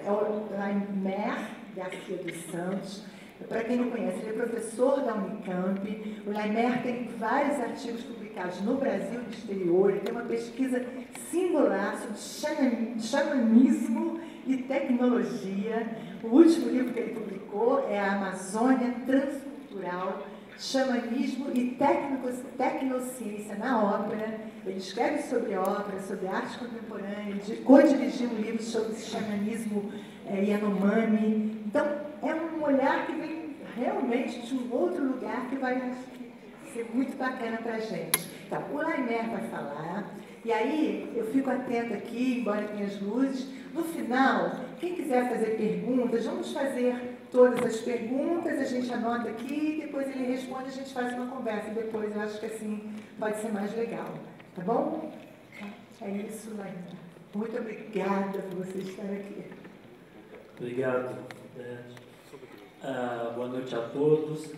é o Laimer Garcia dos Santos. Para quem não conhece, ele é professor da Unicamp. O Laimer tem vários artigos publicados no Brasil e no exterior. Ele tem uma pesquisa singular sobre xamanismo e tecnologia. O último livro que ele publicou é A Amazônia Transcultural, Xamanismo e Tecnociência na Ópera. Ele escreve sobre ópera, sobre arte contemporânea, co-dirigiu um livro sobre xamanismo Yanomami. Então, é um olhar que vem realmente de um outro lugar que vai ser muito bacana para a gente. Então, o Laimer vai falar, e aí eu fico atenta aqui, embora tenha as luzes. No final, quem quiser fazer perguntas, vamos fazer todas as perguntas, a gente anota aqui, depois ele responde, a gente faz uma conversa depois. Eu acho que assim pode ser mais legal. Tá bom? É isso, Laimer. Muito obrigada por você estar aqui. Obrigado. Boa noite a todos.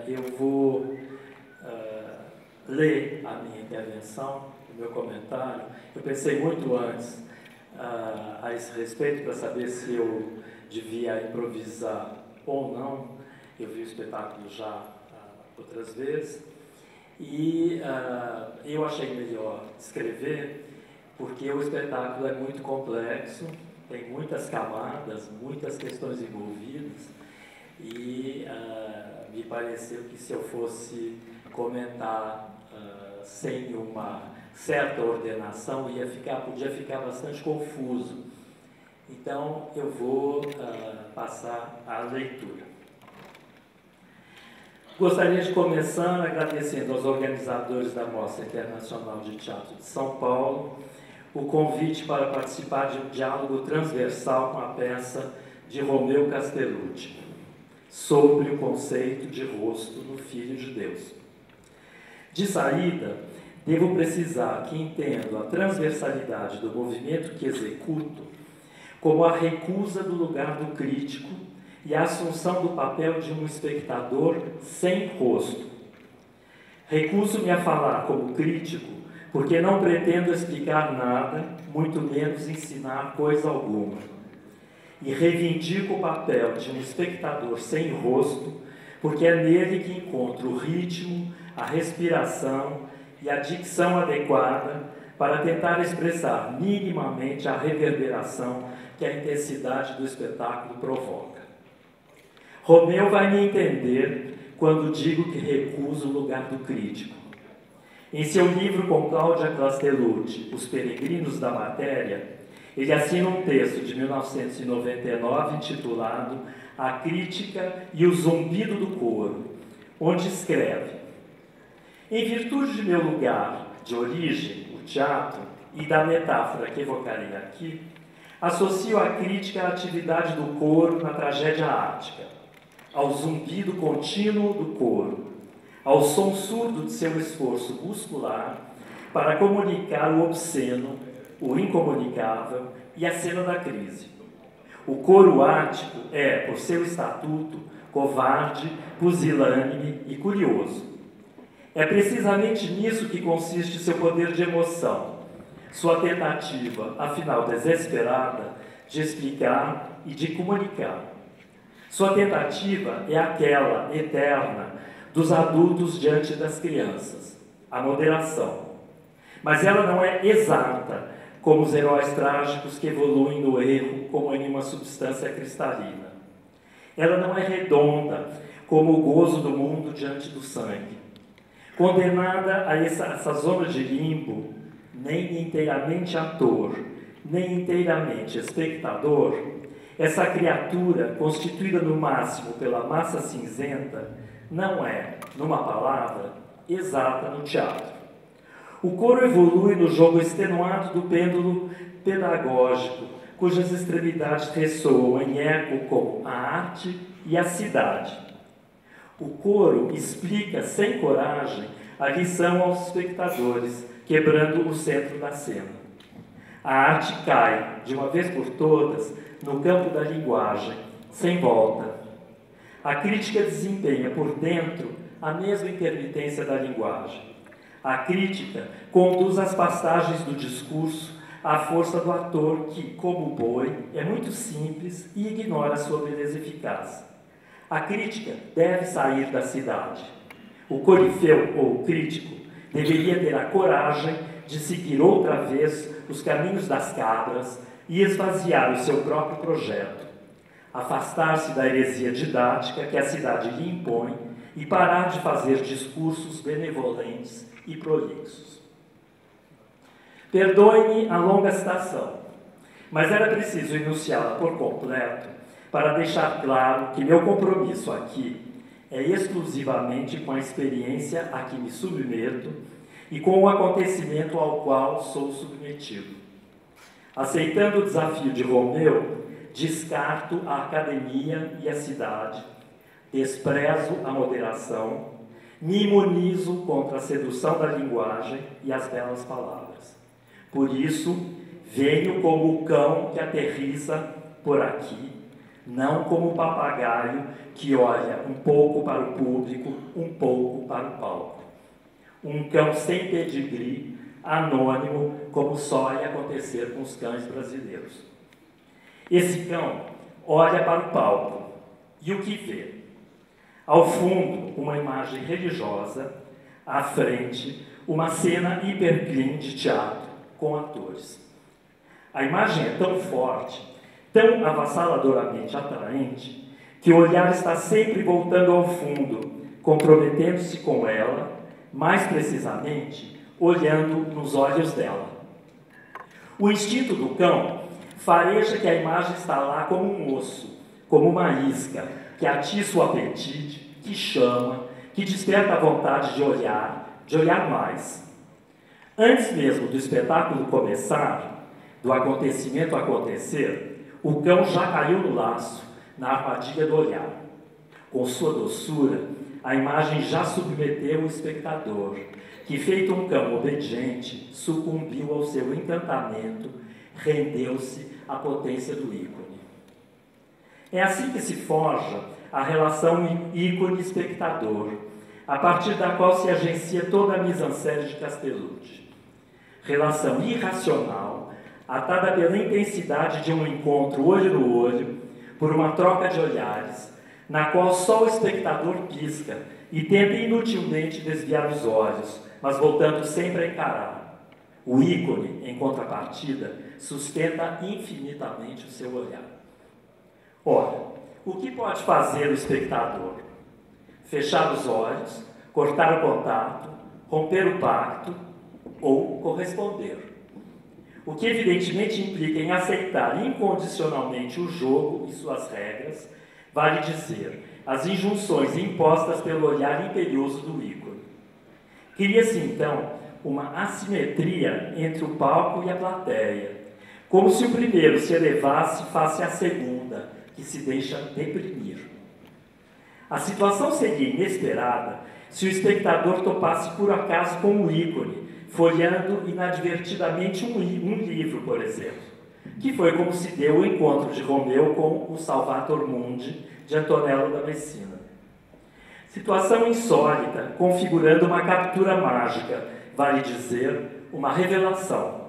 Eu vou ler a minha intervenção, o meu comentário. Eu pensei muito antes a esse respeito para saber se eu devia improvisar ou não. Eu vi o espetáculo já outras vezes e eu achei melhor escrever porque o espetáculo é muito complexo, tem muitas camadas, muitas questões envolvidas e me pareceu que se eu fosse comentar sem uma certa ordenação podia ficar bastante confuso. Então eu vou passar à leitura. Gostaria de começar agradecendo aos organizadores da Mostra Internacional de Teatro de São Paulo o convite para participar de um diálogo transversal com a peça de Romeu Castellucci, sobre o conceito de rosto no Filho de Deus. De saída, devo precisar que entendo a transversalidade do movimento que executo como a recusa do lugar do crítico e a assunção do papel de um espectador sem rosto. Recuso-me a falar como crítico porque não pretendo explicar nada, muito menos ensinar coisa alguma. E reivindico o papel de um espectador sem rosto, porque é nele que encontro o ritmo, a respiração e a dicção adequada para tentar expressar minimamente a reverberação que a intensidade do espetáculo provoca. Romeu vai me entender quando digo que recuso o lugar do crítico. Em seu livro com Cláudia Castellucci, Os Peregrinos da Matéria, ele assina um texto de 1999 intitulado A Crítica e o Zumbido do Coro, onde escreve: em virtude de meu lugar de origem, o teatro, e da metáfora que evocarei aqui, associo a crítica à atividade do coro na tragédia ática, ao zumbido contínuo do coro, ao som surdo de seu esforço muscular para comunicar o obsceno, o incomunicável e a cena da crise. O coro ático é, por seu estatuto, covarde, pusilânime e curioso. É precisamente nisso que consiste seu poder de emoção, sua tentativa, afinal desesperada, de explicar e de comunicar. Sua tentativa é aquela eterna dos adultos diante das crianças, a moderação. Mas ela não é exata, como os heróis trágicos que evoluem no erro como em uma substância cristalina. Ela não é redonda, como o gozo do mundo diante do sangue. Condenada a essa zona de limbo, nem inteiramente ator, nem inteiramente espectador, essa criatura, constituída no máximo pela massa cinzenta, não é, numa palavra, exata no teatro. O coro evolui no jogo extenuado do pêndulo pedagógico, cujas extremidades ressoam em eco com a arte e a cidade. O coro explica sem coragem a lição aos espectadores, quebrando o centro da cena. A arte cai, de uma vez por todas, no campo da linguagem, sem volta. A crítica desempenha por dentro a mesma intermitência da linguagem. A crítica conduz as passagens do discurso à força do ator que, como o boi, é muito simples e ignora sua beleza eficaz. A crítica deve sair da cidade. O corifeu, ou crítico, deveria ter a coragem de seguir outra vez os caminhos das cabras e esvaziar o seu próprio projeto, afastar-se da heresia didática que a cidade lhe impõe e parar de fazer discursos benevolentes e prolixos. Perdoe-me a longa citação, mas era preciso enunciá-la por completo para deixar claro que meu compromisso aqui é exclusivamente com a experiência a que me submeto e com o acontecimento ao qual sou submetido. Aceitando o desafio de Romeu, descarto a academia e a cidade, desprezo a moderação, me imunizo contra a sedução da linguagem e as belas palavras. Por isso, venho como o cão que aterriza por aqui, não como o papagaio que olha um pouco para o público, um pouco para o palco. Um cão sem pedigree, anônimo, como só ia acontecer com os cães brasileiros. Esse cão olha para o palco e o que vê? Ao fundo, uma imagem religiosa, à frente, uma cena hiperclean de teatro com atores. A imagem é tão forte, tão avassaladoramente atraente, que o olhar está sempre voltando ao fundo, comprometendo-se com ela, mais precisamente, olhando nos olhos dela. O instinto do cão fareja que a imagem está lá como um osso, como uma isca, que atiça o apetite, que chama, que desperta a vontade de olhar mais. Antes mesmo do espetáculo começar, do acontecimento acontecer, o cão já caiu no laço, na armadilha do olhar. Com sua doçura, a imagem já submeteu o espectador, que, feito um cão obediente, sucumbiu ao seu encantamento, rendeu-se à potência do ícone. É assim que se forja a relação ícone-espectador, a partir da qual se agencia toda a mise-en-scène de Castellucci. Relação irracional, atada pela intensidade de um encontro olho no olho, por uma troca de olhares, na qual só o espectador pisca e tenta inutilmente desviar os olhos, mas voltando sempre a encarar. O ícone, em contrapartida, sustenta infinitamente o seu olhar. Ora, o que pode fazer o espectador? Fechar os olhos, cortar o contato, romper o pacto ou corresponder. O que evidentemente implica em aceitar incondicionalmente o jogo e suas regras, vale dizer, as injunções impostas pelo olhar imperioso do ícone. Cria-se então uma assimetria entre o palco e a plateia, como se o primeiro se elevasse face à segunda, que se deixa deprimir. A situação seria inesperada se o espectador topasse por acaso com o ícone, folheando inadvertidamente um livro, por exemplo, que foi como se deu o encontro de Romeu com o Salvator Mundi, de Antonello da Messina. Situação insólita, configurando uma captura mágica, vale dizer, uma revelação.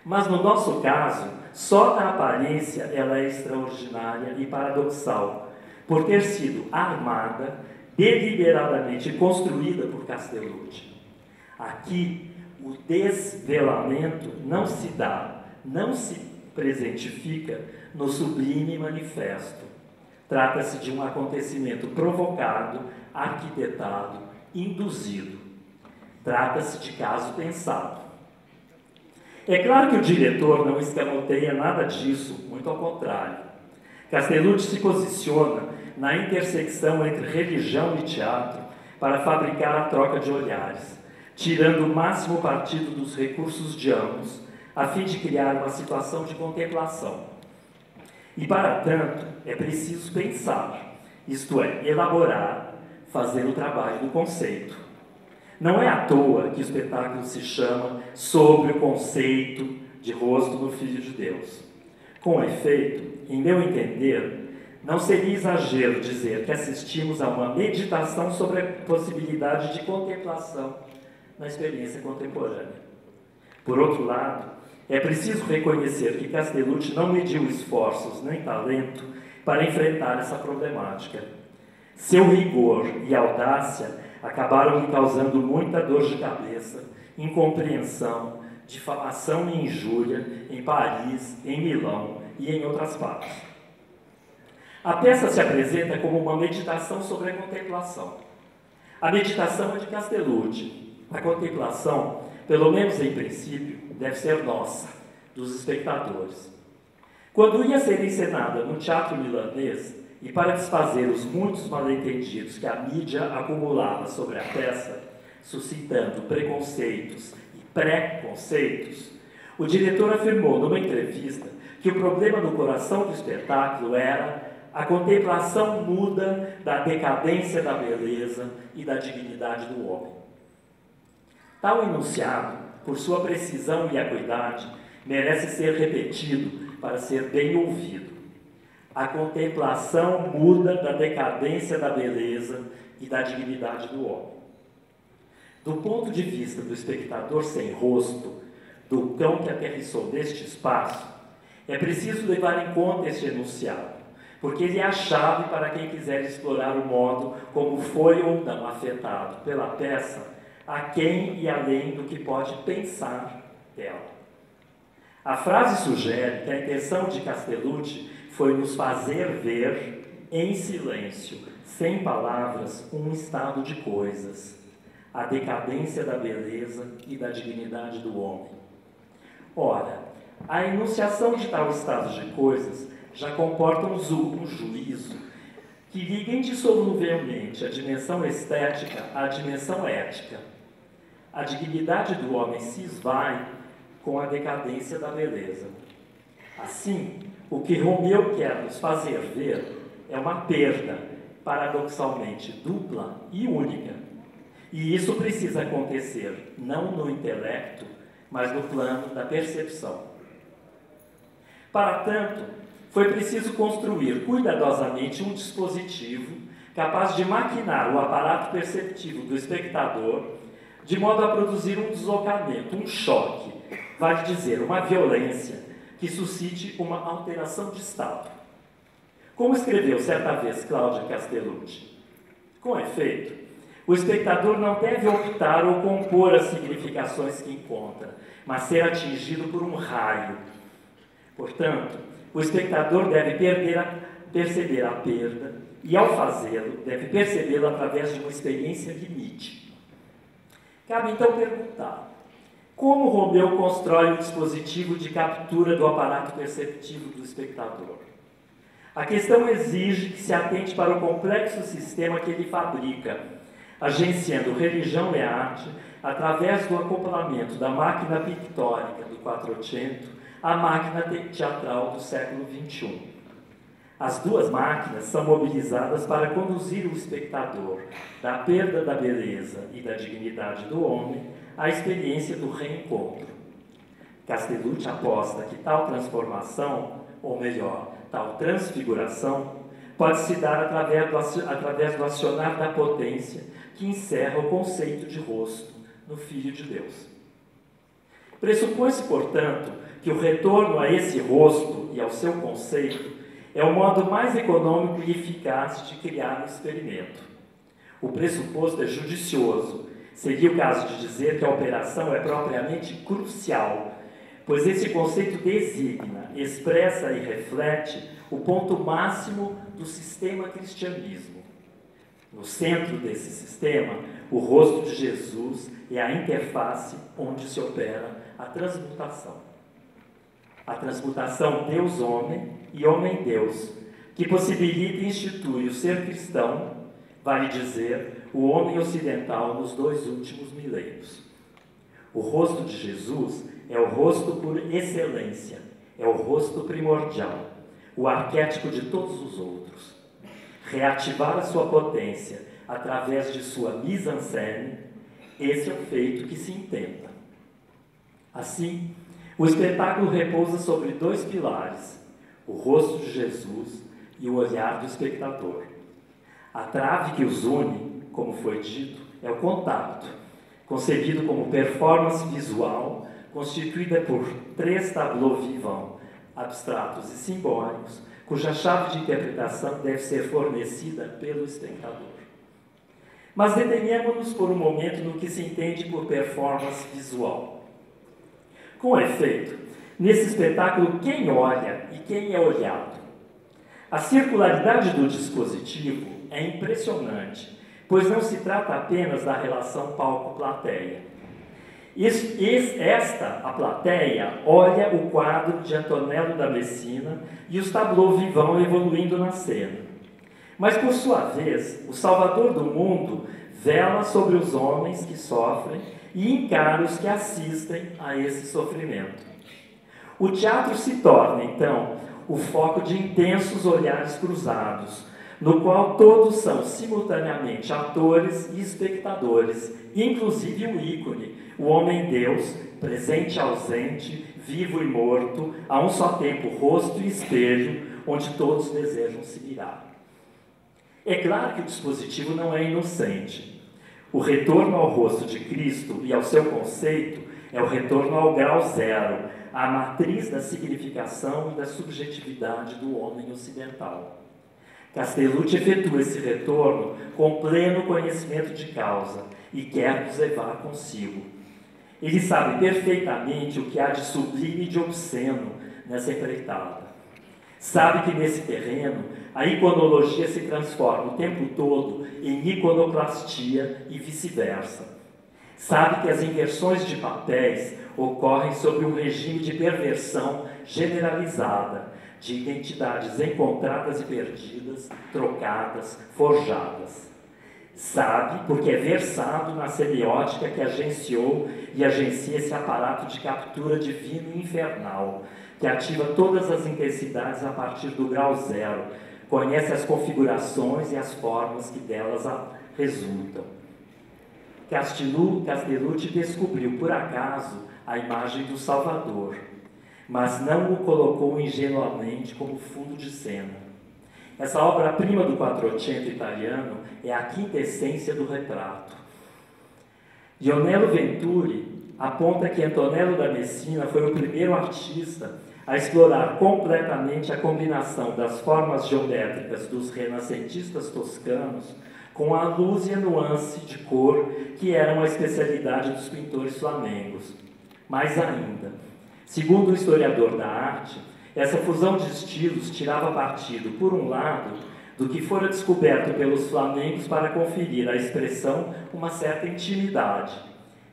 Mas no nosso caso, só na aparência ela é extraordinária e paradoxal, por ter sido armada, deliberadamente construída por Castellucci. Aqui, o desvelamento não se dá, não se presentifica no sublime manifesto. Trata-se de um acontecimento provocado, arquitetado, induzido. Trata-se de caso pensado. É claro que o diretor não escamoteia nada disso, muito ao contrário. Castellucci se posiciona na intersecção entre religião e teatro para fabricar a troca de olhares, tirando o máximo partido dos recursos de ambos, a fim de criar uma situação de contemplação. E, para tanto, é preciso pensar, isto é, elaborar, fazer o trabalho do conceito. Não é à toa que o espetáculo se chama Sobre o Conceito de Rosto do Filho de Deus. Com efeito, em meu entender, não seria exagero dizer que assistimos a uma meditação sobre a possibilidade de contemplação na experiência contemporânea. Por outro lado, É preciso reconhecer que Castellucci não mediu esforços nem talento para enfrentar essa problemática. Seu rigor e audácia acabaram lhe causando muita dor de cabeça, incompreensão, difamação e injúria em Paris, em Milão e em outras partes. A peça se apresenta como uma meditação sobre a contemplação. A meditação é de Castellucci. A contemplação, pelo menos em princípio, deve ser nossa, dos espectadores. Quando ia ser encenada no teatro milanês, e para desfazer os muitos mal-entendidos que a mídia acumulava sobre a peça, suscitando preconceitos e preconceitos, o diretor afirmou numa entrevista que o problema no coração do espetáculo era a contemplação muda da decadência da beleza e da dignidade do homem. Tal enunciado, por sua precisão e acuidade, merece ser repetido para ser bem ouvido. A contemplação muda da decadência da beleza e da dignidade do homem. Do ponto de vista do espectador sem rosto, do cão que aterrissou neste espaço, é preciso levar em conta este enunciado, porque ele é a chave para quem quiser explorar o modo como foi ou não afetado pela peça, aquém e além do que pode pensar dela. A frase sugere que a intenção de Castellucci foi nos fazer ver, em silêncio, sem palavras, um estado de coisas, a decadência da beleza e da dignidade do homem. Ora, a enunciação de tal estado de coisas já comporta um juízo que liga indissoluvelmente a dimensão estética à dimensão ética. A dignidade do homem se esvai com a decadência da beleza. Assim, o que Romeu quer nos fazer ver é uma perda, paradoxalmente dupla e única. E isso precisa acontecer não no intelecto, mas no plano da percepção. Para tanto, foi preciso construir cuidadosamente um dispositivo capaz de maquinar o aparato perceptivo do espectador, de modo a produzir um deslocamento, um choque, vale dizer, uma violência, que suscite uma alteração de estado. Como escreveu certa vez Cláudia Castellucci, com efeito, o espectador não deve optar ou compor as significações que encontra, mas ser atingido por um raio. Portanto, o espectador deve perceber a perda e, ao fazê-lo, deve percebê-lo através de uma experiência limite. Cabe então perguntar: como Romeu constrói o dispositivo de captura do aparato perceptivo do espectador? A questão exige que se atente para o complexo sistema que ele fabrica, agenciando religião e arte através do acoplamento da máquina pictórica do Quattrocento à máquina teatral do século XXI. As duas máquinas são mobilizadas para conduzir o espectador da perda da beleza e da dignidade do homem à experiência do reencontro. Castellucci aposta que tal transformação, ou melhor, tal transfiguração, pode se dar através do acionar da potência que encerra o conceito de rosto no Filho de Deus. Pressupõe-se, portanto, que o retorno a esse rosto e ao seu conceito é o modo mais econômico e eficaz de criar um experimento. O pressuposto é judicioso. Seria o caso de dizer que a operação é propriamente crucial, pois esse conceito designa, expressa e reflete o ponto máximo do sistema cristianismo. No centro desse sistema, o rosto de Jesus é a interface onde se opera a transmutação. A transmutação Deus-homem e homem-Deus, que possibilita e institui o ser cristão, vale dizer, o homem ocidental nos 2 últimos milênios. O rosto de Jesus é o rosto por excelência, é o rosto primordial, o arquétipo de todos os outros. Reativar a sua potência através de sua mise-en-scène, esse é o feito que se intenta. Assim, o espetáculo repousa sobre 2 pilares, o rosto de Jesus e o olhar do espectador. A trave que os une, como foi dito, é o contato, concebido como performance visual constituída por 3 tableaux vivants, abstratos e simbólicos, cuja chave de interpretação deve ser fornecida pelo espectador. Mas detenhamos-nos por um momento no que se entende por performance visual. Com efeito, nesse espetáculo, quem olha e quem é olhado? A circularidade do dispositivo é impressionante, pois não se trata apenas da relação palco-plateia. A plateia, olha o quadro de Antonello da Messina e os tableaux vivants evoluindo na cena. Mas, por sua vez, o Salvador do mundo vela sobre os homens que sofrem e encara os que assistem a esse sofrimento. O teatro se torna, então, o foco de intensos olhares cruzados, no qual todos são simultaneamente atores e espectadores, inclusive o ícone, o homem-deus, presente e ausente, vivo e morto, a um só tempo rosto e espelho, onde todos desejam se virar. É claro que o dispositivo não é inocente. O retorno ao rosto de Cristo e ao seu conceito é o retorno ao grau zero, à matriz da significação e da subjetividade do homem ocidental. Castellucci efetua esse retorno com pleno conhecimento de causa e quer nos levar consigo. Ele sabe perfeitamente o que há de sublime e de obsceno nessa empreitada. Sabe que nesse terreno a iconologia se transforma o tempo todo em iconoclastia e vice-versa. Sabe que as inversões de papéis ocorrem sob um regime de perversão generalizada, de identidades encontradas e perdidas, trocadas, forjadas. Sabe porque é versado na semiótica que agenciou e agencia esse aparato de captura divino e infernal, que ativa todas as intensidades a partir do grau zero, conhece as configurações e as formas que delas resultam. Castellucci descobriu, por acaso, a imagem do Salvador, mas não o colocou ingenuamente como fundo de cena. Essa obra-prima do Quattrocento italiano é a quintessência do retrato. Dionello Venturi aponta que Antonello da Messina foi o primeiro artista a explorar completamente a combinação das formas geométricas dos renascentistas toscanos com a luz e a nuance de cor que eram a especialidade dos pintores flamengos. Mais ainda, segundo o historiador da arte, essa fusão de estilos tirava partido, por um lado, do que fora descoberto pelos flamengos para conferir à expressão uma certa intimidade,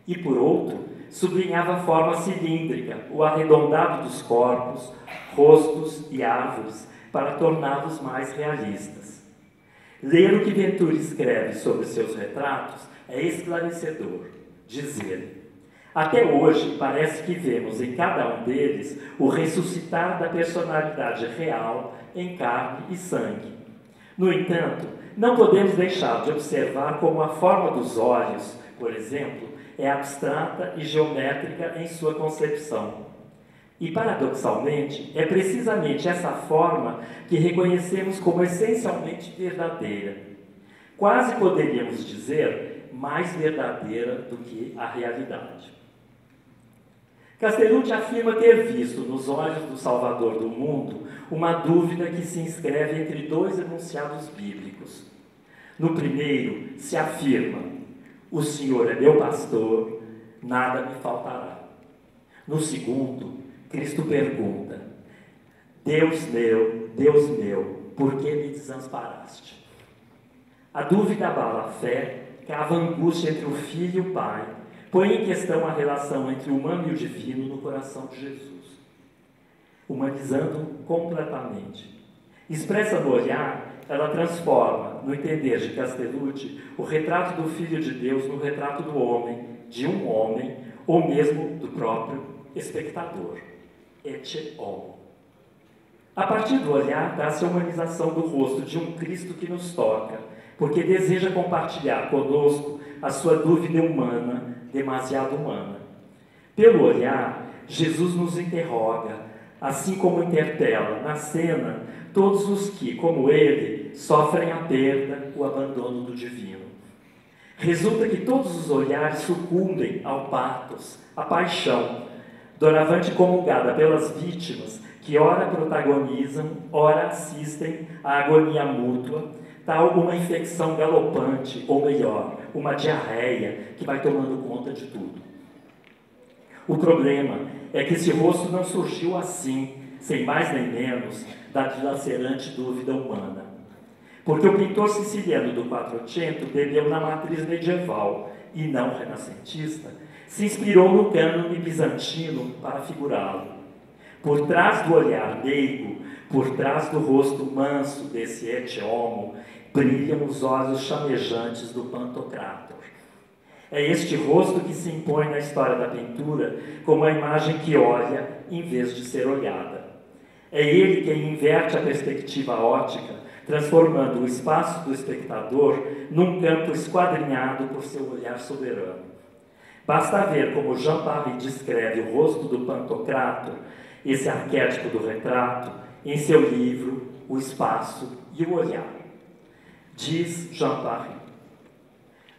e, por outro, sublinhava a forma cilíndrica, o arredondado dos corpos, rostos e árvores, para torná-los mais realistas. Ler o que Venturi escreve sobre seus retratos é esclarecedor. Diz ele: até hoje, parece que vemos em cada um deles o ressuscitar da personalidade real em carne e sangue. No entanto, não podemos deixar de observar como a forma dos olhos, por exemplo, é abstrata e geométrica em sua concepção. E, paradoxalmente, é precisamente essa forma que reconhecemos como essencialmente verdadeira. Quase poderíamos dizer mais verdadeira do que a realidade. Castellucci afirma ter visto nos olhos do Salvador do mundo uma dúvida que se inscreve entre dois enunciados bíblicos. No primeiro, se afirma: o Senhor é meu pastor, nada me faltará. No segundo, Cristo pergunta: Deus meu, por que me desamparaste? A dúvida abala a fé, cava a angústia entre o Filho e o Pai, põe em questão a relação entre o humano e o divino no coração de Jesus, humanizando completamente. Expressa no olhar, ela transforma, no entender de Castellucci, o retrato do Filho de Deus no retrato do homem, de um homem, ou mesmo do próprio espectador. Ecce homo. A partir do olhar, dá-se a humanização do rosto de um Cristo que nos toca, porque deseja compartilhar conosco a sua dúvida humana, demasiado humana. Pelo olhar, Jesus nos interroga, assim como interpela, na cena, todos os que, como ele, sofrem a perda, o abandono do divino. Resulta que todos os olhares sucumbem ao pathos, à paixão, doravante comungada pelas vítimas, que ora protagonizam, ora assistem à agonia mútua, tal uma infecção galopante, ou melhor, uma diarreia que vai tomando conta de tudo. O problema é que esse rosto não surgiu assim, sem mais nem menos, da dilacerante dúvida humana. Porque o pintor siciliano do Quattrocento bebeu na matriz medieval, e não renascentista, se inspirou no cânone bizantino para figurá-lo. Por trás do olhar meigo, por trás do rosto manso desse ecce homo, brilham os olhos chamejantes do Pantocrator. É este rosto que se impõe na história da pintura como a imagem que olha em vez de ser olhada. É ele quem inverte a perspectiva óptica, transformando o espaço do espectador num campo esquadrinhado por seu olhar soberano. Basta ver como Jean Paris descreve o rosto do Pantocrator, esse arquétipo do retrato, em seu livro O Espaço e o Olhar. Diz Jean Paris: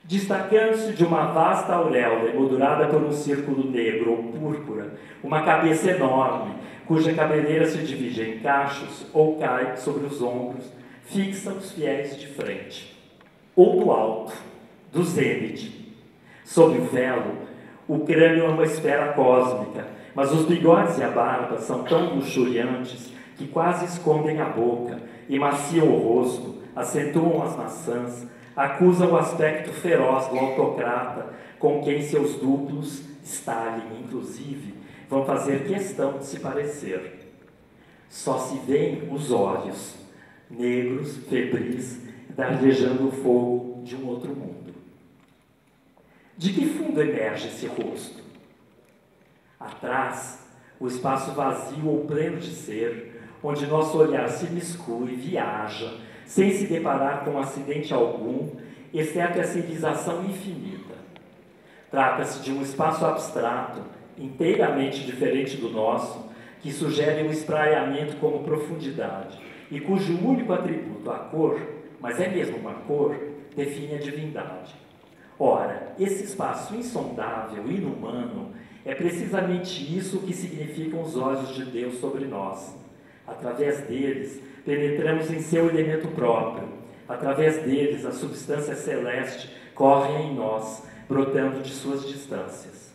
destacando-se de uma vasta auréola emoldurada por um círculo negro ou púrpura, uma cabeça enorme, cuja cabeleira se divide em cachos ou cai sobre os ombros, fixa os fiéis de frente. Ou do alto, do zênite. Sob o velo, o crânio é uma esfera cósmica, mas os bigodes e a barba são tão luxuriantes que quase escondem a boca, emaciam o rosto, acentuam as maçãs, acusam o aspecto feroz do autocrata, com quem seus duplos, Stalin inclusive, vão fazer questão de se parecer. Só se veem os olhos, negros, febris, dardejando o fogo de um outro mundo. De que fundo emerge esse rosto? Atrás, o espaço vazio ou pleno de ser, onde nosso olhar se miscua e viaja, sem se deparar com acidente algum, exceto a civilização infinita. Trata-se de um espaço abstrato, inteiramente diferente do nosso, que sugere um espraiamento como profundidade, e cujo único atributo, a cor, mas é mesmo uma cor, define a divindade. Ora, esse espaço insondável, inumano, é precisamente isso que significam os olhos de Deus sobre nós. Através deles, penetramos em seu elemento próprio. Através deles, a substância celeste corre em nós, brotando de suas distâncias.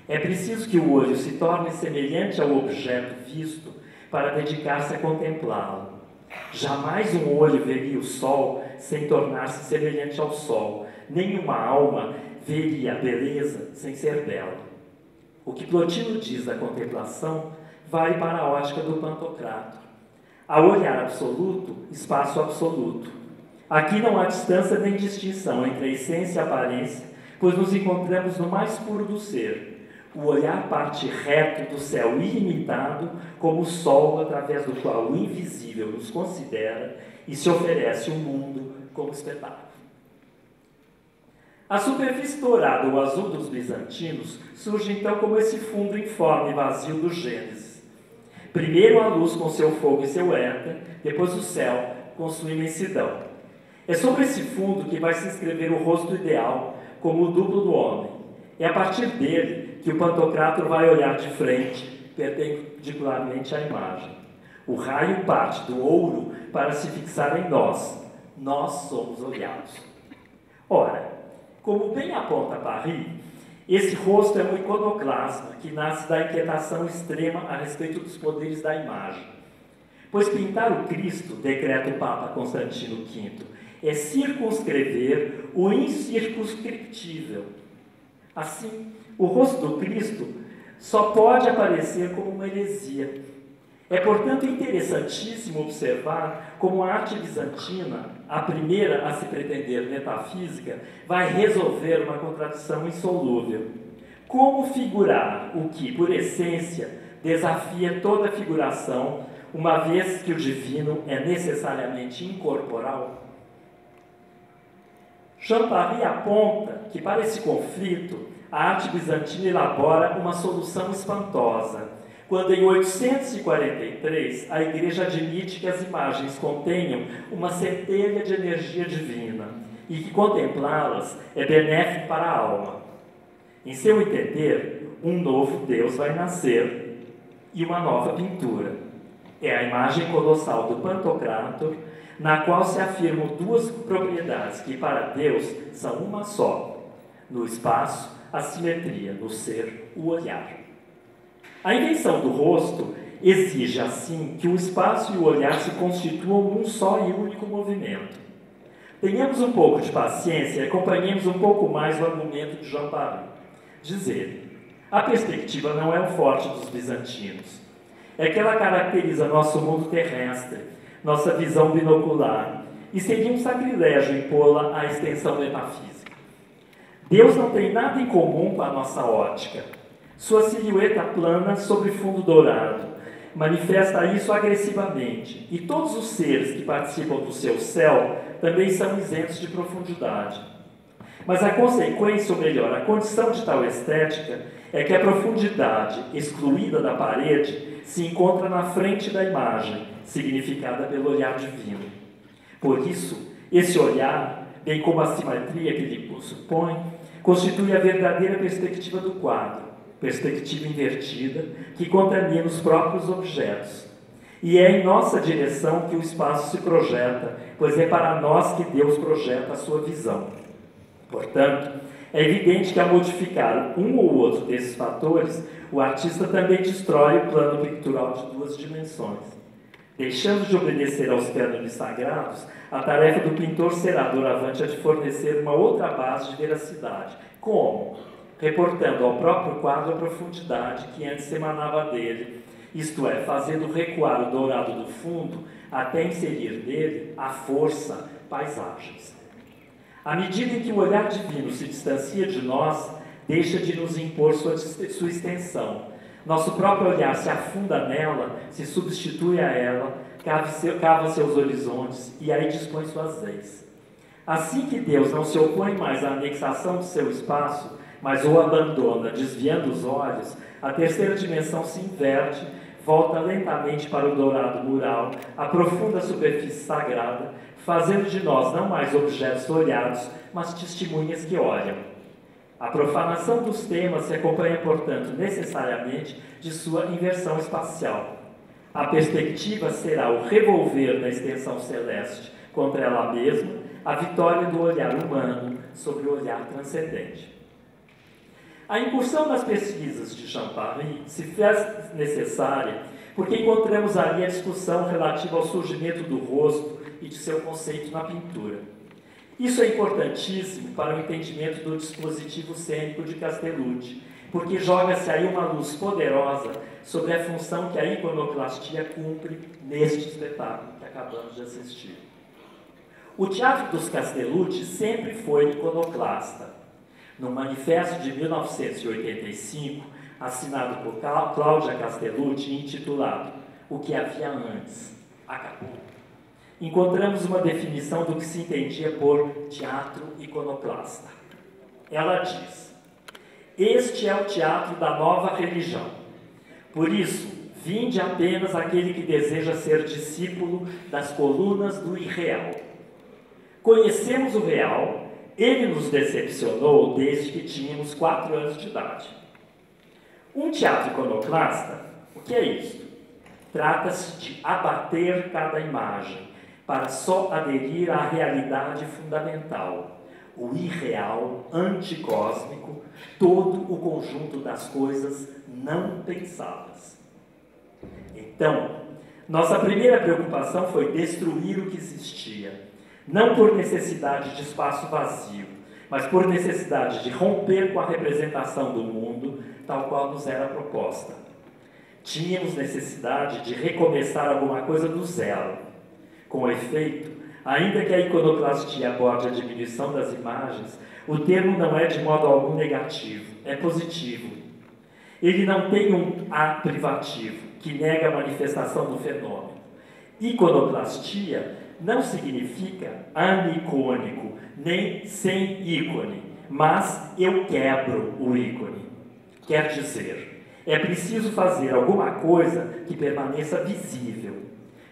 É preciso que o olho se torne semelhante ao objeto visto para dedicar-se a contemplá-lo. Jamais um olho veria o sol sem tornar-se semelhante ao sol. Nenhuma alma veria a beleza sem ser bela. O que Plotino diz da contemplação vale para a ótica do Pantocrator. Ao olhar absoluto, espaço absoluto. Aqui não há distância nem distinção entre a essência e a aparência, pois nos encontramos no mais puro do ser. O olhar parte reto do céu ilimitado, como o sol através do qual o invisível nos considera e se oferece o mundo como espetáculo. A superfície dourada ou azul dos bizantinos surge então como esse fundo informe e vazio do Gênesis. Primeiro a luz com seu fogo e seu éter, depois o céu com sua imensidão. É sobre esse fundo que vai se inscrever o rosto ideal, como o duplo do homem. É a partir dele que o Pantocrator vai olhar de frente, perpendicularmente à imagem. O raio parte do ouro para se fixar em nós. Nós somos olhados. Ora, como bem aponta Paris, esse rosto é um iconoclasma que nasce da inquietação extrema a respeito dos poderes da imagem. Pois pintar o Cristo, decreta o Papa Constantino V, é circunscrever o incircunscriptível. Assim, o rosto do Cristo só pode aparecer como uma heresia. É, portanto, interessantíssimo observar como a arte bizantina, a primeira a se pretender metafísica, vai resolver uma contradição insolúvel. Como figurar o que, por essência, desafia toda figuração, uma vez que o divino é necessariamente incorporal? Jean Paris aponta que, para esse conflito, a arte bizantina elabora uma solução espantosa, quando em 843 a Igreja admite que as imagens contenham uma centelha de energia divina e que contemplá-las é benéfico para a alma. Em seu entender, um novo Deus vai nascer e uma nova pintura. É a imagem colossal do Pantocrator, na qual se afirmam duas propriedades que para Deus são uma só: no espaço, a simetria, no ser, o olhar. A invenção do rosto exige, assim, que o espaço e o olhar se constituam num só e único movimento. Tenhamos um pouco de paciência e acompanhemos um pouco mais o argumento de Jean Paris. Diz ele: a perspectiva não é o forte dos bizantinos. É que ela caracteriza nosso mundo terrestre, nossa visão binocular, e seria um sacrilégio impô-la à extensão metafísica. Deus não tem nada em comum com a nossa ótica. Sua silhueta plana sobre fundo dourado manifesta isso agressivamente, e todos os seres que participam do seu céu também são isentos de profundidade. Mas a consequência, ou melhor, a condição de tal estética é que a profundidade, excluída da parede, se encontra na frente da imagem, significada pelo olhar divino. Por isso, esse olhar, bem como a simetria que ele supõe, constitui a verdadeira perspectiva do quadro, perspectiva invertida, que contamina os próprios objetos. E é em nossa direção que o espaço se projeta, pois é para nós que Deus projeta a sua visão. Portanto, é evidente que ao modificar um ou outro desses fatores, o artista também destrói o plano pictural de duas dimensões. Deixando de obedecer aos cânones sagrados, a tarefa do pintor será, doravante, a de fornecer uma outra base de veracidade. Como? Reportando ao próprio quadro a profundidade que antes emanava dele, isto é, fazendo recuar o dourado do fundo até inserir nele a força, paisagens. À medida em que o olhar divino se distancia de nós, deixa de nos impor sua extensão. Nosso próprio olhar se afunda nela, se substitui a ela, cava seus horizontes e aí dispõe suas leis. Assim que Deus não se opõe mais à anexação do seu espaço, mas o abandona, desviando os olhos, a terceira dimensão se inverte, volta lentamente para o dourado mural, aprofunda a superfície sagrada, fazendo de nós não mais objetos olhados, mas testemunhas que olham. A profanação dos temas se acompanha, portanto, necessariamente de sua inversão espacial. A perspectiva será o revolver na extensão celeste contra ela mesma, a vitória do olhar humano sobre o olhar transcendente. A incursão nas pesquisas de Jean Paris se fez necessária porque encontramos ali a discussão relativa ao surgimento do rosto e de seu conceito na pintura. Isso é importantíssimo para o entendimento do dispositivo cênico de Castellucci, porque joga-se aí uma luz poderosa sobre a função que a iconoclastia cumpre neste espetáculo que acabamos de assistir. O teatro dos Castellucci sempre foi iconoclasta. No manifesto de 1985, assinado por Cláudia Castellucci, intitulado O que havia antes, acabou, encontramos uma definição do que se entendia por teatro iconoclasta. Ela diz: este é o teatro da nova religião. Por isso, vinde apenas aquele que deseja ser discípulo das colunas do irreal. Conhecemos o real, ele nos decepcionou desde que tínhamos 4 anos de idade. Um teatro iconoclasta, o que é isso? Trata-se de abater cada imagem, para só aderir à realidade fundamental, o irreal, anticósmico, todo o conjunto das coisas não pensadas. Então, nossa primeira preocupação foi destruir o que existia, não por necessidade de espaço vazio, mas por necessidade de romper com a representação do mundo, tal qual nos era proposta. Tínhamos necessidade de recomeçar alguma coisa do zero. Com efeito, ainda que a iconoclastia aborde a diminuição das imagens, o termo não é de modo algum negativo, é positivo. Ele não tem um A privativo, que nega a manifestação do fenômeno. Iconoclastia não significa anicônico, nem sem ícone, mas eu quebro o ícone. Quer dizer, é preciso fazer alguma coisa que permaneça visível.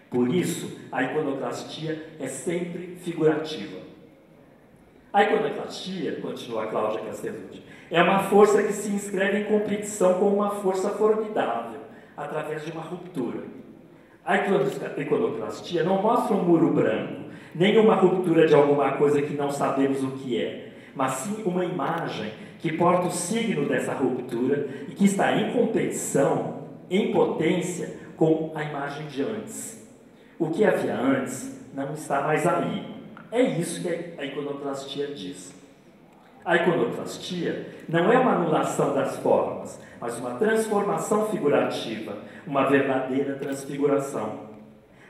Por isso, a iconoclastia é sempre figurativa. A iconoclastia, continua Cláudia Castellucci, é uma força que se inscreve em competição com uma força formidável, através de uma ruptura. A iconoclastia não mostra um muro branco, nem uma ruptura de alguma coisa que não sabemos o que é, mas sim uma imagem que porta o signo dessa ruptura e que está em competição, em potência, com a imagem de antes. O que havia antes não está mais aí. É isso que a iconoclastia diz. A iconoclastia não é uma anulação das formas, mas uma transformação figurativa, uma verdadeira transfiguração.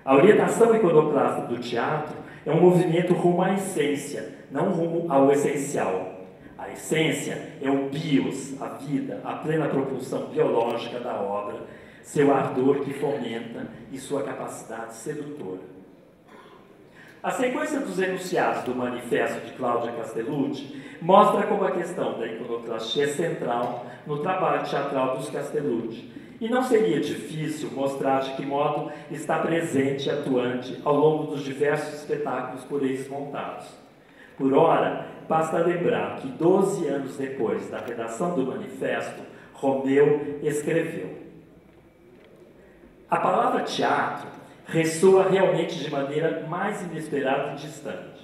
A orientação iconoclasta do teatro é um movimento rumo à essência, não rumo ao essencial. A essência é o bios, a vida, a plena propulsão biológica da obra, seu ardor que fomenta e sua capacidade sedutora. A sequência dos enunciados do manifesto de Cláudia Castellucci mostra como a questão da iconoclastia é central no trabalho teatral dos Castellucci, e não seria difícil mostrar de que modo está presente e atuante ao longo dos diversos espetáculos por eles montados. Por ora, basta lembrar que 12 anos depois da redação do manifesto, Romeu escreveu: a palavra teatro ressoa realmente de maneira mais inesperada e distante.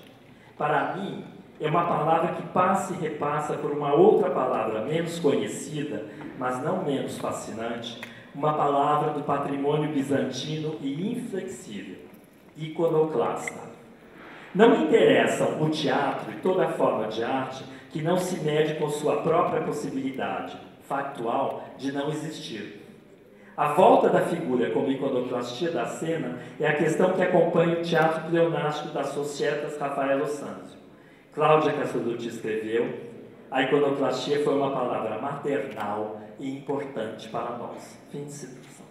Para mim, é uma palavra que passa e repassa por uma outra palavra menos conhecida, mas não menos fascinante, uma palavra do patrimônio bizantino e inflexível, iconoclasta. Não me interessam o teatro e toda forma de arte que não se mede com sua própria possibilidade, factual, de não existir. A volta da figura como iconoclastia da cena é a questão que acompanha o teatro pleonástico das Societas Rafaelo Sanzio. Cláudia Castellucci escreveu: a iconoclastia foi uma palavra maternal e importante para nós. Fim de citação.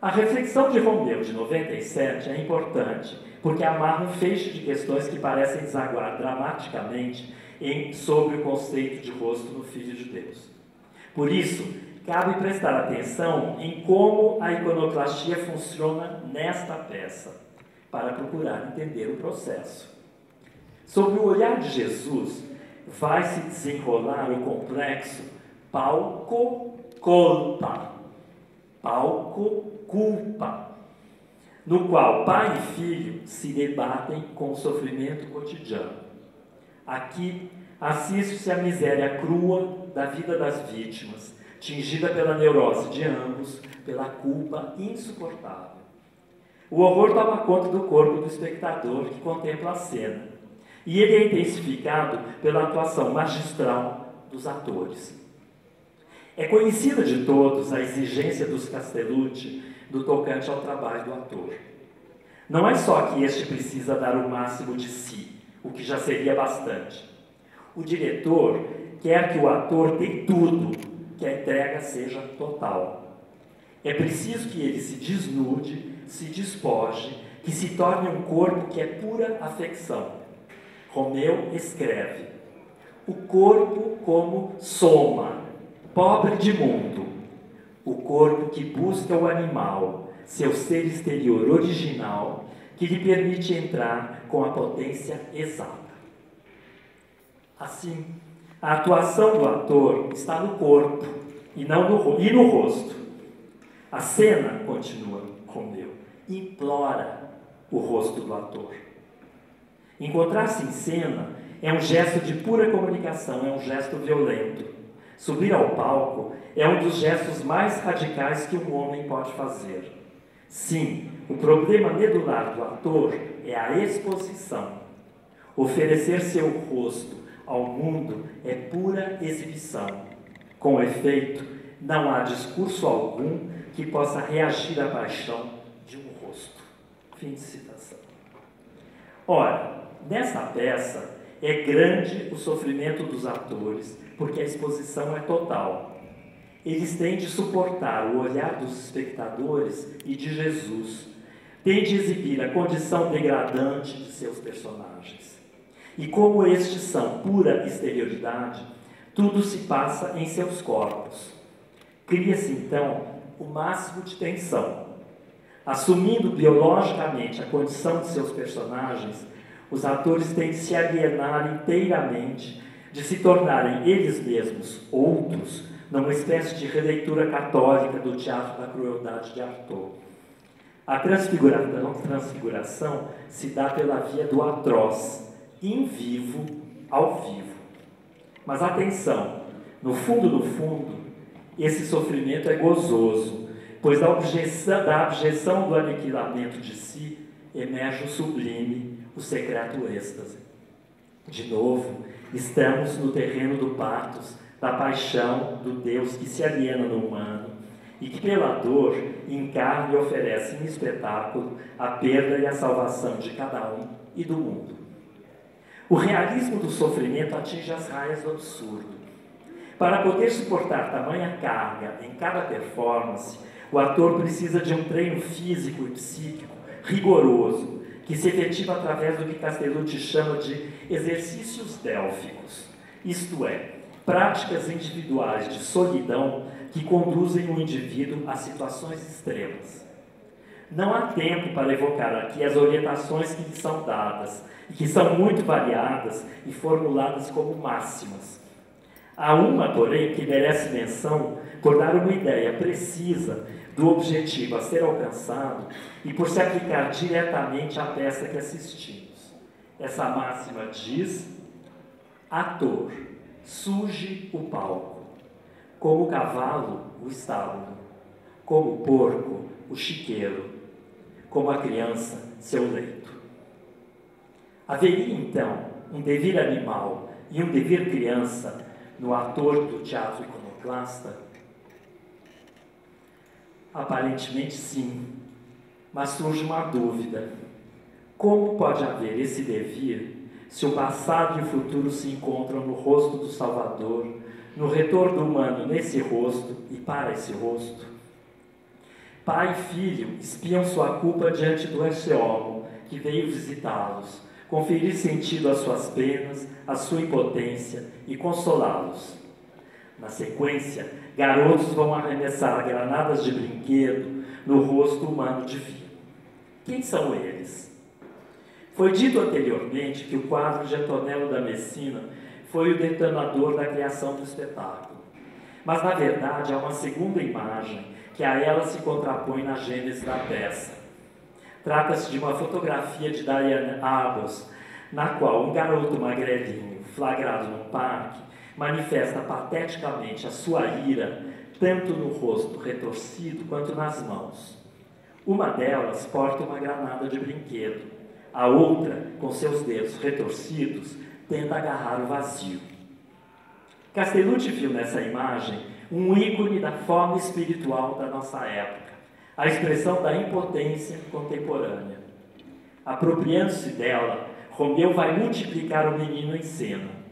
A reflexão de Romeu, de 97, é importante, porque amarra um feixe de questões que parecem desaguar dramaticamente sobre o conceito de rosto no Filho de Deus. Por isso, cabe prestar atenção em como a iconoclastia funciona nesta peça, para procurar entender o processo. Sob o olhar de Jesus, vai se desenrolar o complexo palco-culpa, palco-culpa, no qual pai e filho se debatem com o sofrimento cotidiano. Aqui, assiste-se à miséria crua da vida das vítimas, tingida pela neurose de ambos, pela culpa insuportável. O horror toma conta do corpo do espectador que contempla a cena, e ele é intensificado pela atuação magistral dos atores. É conhecida de todos a exigência dos Castellucci do tocante ao trabalho do ator. Não é só que este precisa dar o máximo de si, o que já seria bastante. O diretor quer que o ator dê tudo, que a entrega seja total. É preciso que ele se desnude, se despoje, que se torne um corpo que é pura afecção. Romeu escreve: o corpo como soma, pobre de mundo, o corpo que busca o animal, seu ser exterior original, que lhe permite entrar com a potência exata. Assim, a atuação do ator está no corpo e no rosto. A cena, continua Romeu, implora o rosto do ator. Encontrar-se em cena é um gesto de pura comunicação, é um gesto violento. Subir ao palco é um dos gestos mais radicais que um homem pode fazer. Sim, o problema medular do ator é a exposição. Oferecer seu rosto ao mundo é pura exibição. Com efeito, não há discurso algum que possa reagir à paixão de um rosto. Fim de citação. Ora, nessa peça é grande o sofrimento dos atores, porque a exposição é total. Eles têm de suportar o olhar dos espectadores e de Jesus, têm de exibir a condição degradante de seus personagens. E como estes são pura exterioridade, tudo se passa em seus corpos. Cria-se, então, o máximo de tensão. Assumindo biologicamente a condição de seus personagens, Os atores têm de se alienar inteiramente, de se tornarem eles mesmos outros, numa espécie de releitura católica do teatro da crueldade de Artaud. A transfiguração se dá pela via do atroz, in vivo, ao vivo. Mas atenção, no fundo, esse sofrimento é gozoso, pois da abjeção do aniquilamento de si emerge o sublime, o secreto êxtase. De novo, estamos no terreno do pathos, da paixão do Deus que se aliena no humano e que, pela dor, encarna e oferece em espetáculo a perda e a salvação de cada um e do mundo. O realismo do sofrimento atinge as raias do absurdo. Para poder suportar tamanha carga em cada performance, o ator precisa de um treino físico e psíquico rigoroso, que se efetiva através do que Castellucci chama de exercícios délficos, isto é, práticas individuais de solidão que conduzem o indivíduo a situações extremas. Não há tempo para evocar aqui as orientações que lhe são dadas, e que são muito variadas e formuladas como máximas. Há uma, porém, que merece menção por dar uma ideia precisa do objetivo a ser alcançado e por se aplicar diretamente à peça que assistimos. Essa máxima diz: ator, suje o palco, como o cavalo, o estábulo, como o porco, o chiqueiro, como a criança, seu leito. Haveria, então, um devir animal e um devir criança no ator do teatro iconoclasta? Aparentemente sim, mas surge uma dúvida. Como pode haver esse devir se o passado e o futuro se encontram no rosto do Salvador, no retorno humano nesse rosto e para esse rosto? Pai e filho espiam sua culpa diante do Ecce-Homo, que veio visitá-los, conferir sentido às suas penas, à sua impotência e consolá-los. Na sequência, garotos vão arremessar granadas de brinquedo no rosto humano divino. Quem são eles? Foi dito anteriormente que o quadro de Antonello da Messina foi o detonador da criação do espetáculo. Mas, na verdade, há uma segunda imagem que a ela se contrapõe na gênese da peça. Trata-se de uma fotografia de Diane Arbus, na qual um garoto magrelinho, flagrado num parque, manifesta pateticamente a sua ira, tanto no rosto retorcido quanto nas mãos. Uma delas porta uma granada de brinquedo, a outra, com seus dedos retorcidos, tenta agarrar o vazio. Castellucci viu nessa imagem um ícone da forma espiritual da nossa época, a expressão da impotência contemporânea. Apropriando-se dela, Romeu vai multiplicar o menino em cena.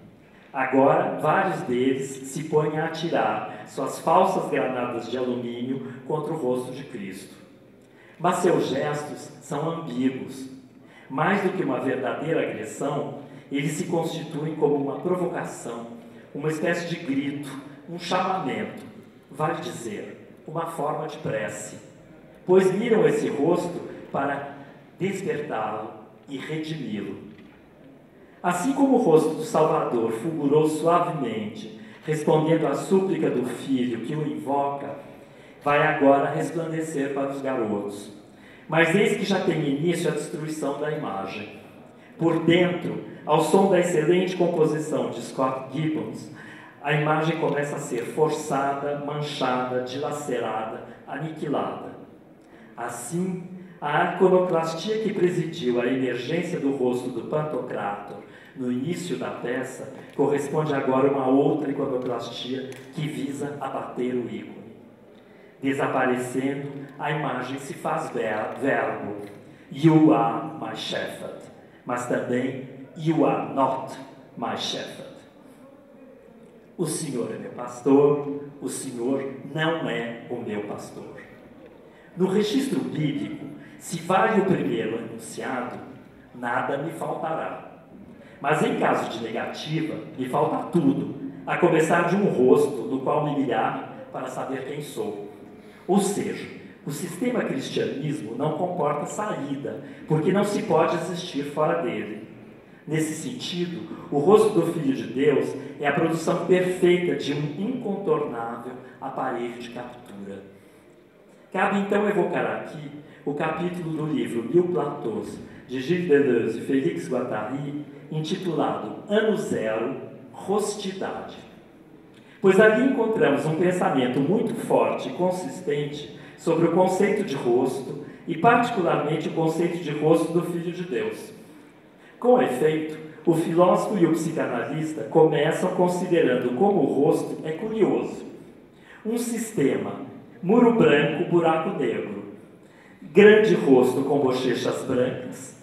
Agora, vários deles se põem a atirar suas falsas granadas de alumínio contra o rosto de Cristo. Mas seus gestos são ambíguos. Mais do que uma verdadeira agressão, eles se constituem como uma provocação, uma espécie de grito, um chamamento, vale dizer, uma forma de prece, pois miram esse rosto para despertá-lo e redimi-lo. Assim como o rosto do Salvador fulgurou suavemente, respondendo à súplica do filho que o invoca, vai agora resplandecer para os garotos. Mas eis que já tem início a destruição da imagem. Por dentro, ao som da excelente composição de Scott Gibbons, a imagem começa a ser forçada, manchada, dilacerada, aniquilada. Assim, a iconoclastia que presidiu a emergência do rosto do Pantocrator no início da peça corresponde agora a uma outra iconoclastia que visa abater o ícone. Desaparecendo, a imagem se faz verbo, you are my shepherd, mas também you are not my shepherd. O Senhor é meu pastor, o Senhor não é o meu pastor. No registro bíblico, se vale o primeiro enunciado, nada me faltará. Mas em caso de negativa, me falta tudo, a começar de um rosto no qual me mirar para saber quem sou. Ou seja, o sistema cristianismo não comporta saída, porque não se pode existir fora dele. Nesse sentido, o rosto do Filho de Deus é a produção perfeita de um incontornável aparelho de captura. Cabe então evocar aqui o capítulo do livro Mil Platôs, de Gilles Deleuze e Félix Guattari, intitulado Ano Zero, Rostidade. Pois ali encontramos um pensamento muito forte e consistente sobre o conceito de rosto e particularmente o conceito de rosto do Filho de Deus. Com efeito, o filósofo e o psicanalista começam considerando como o rosto é curioso. Um sistema, muro branco, buraco negro, grande rosto com bochechas brancas,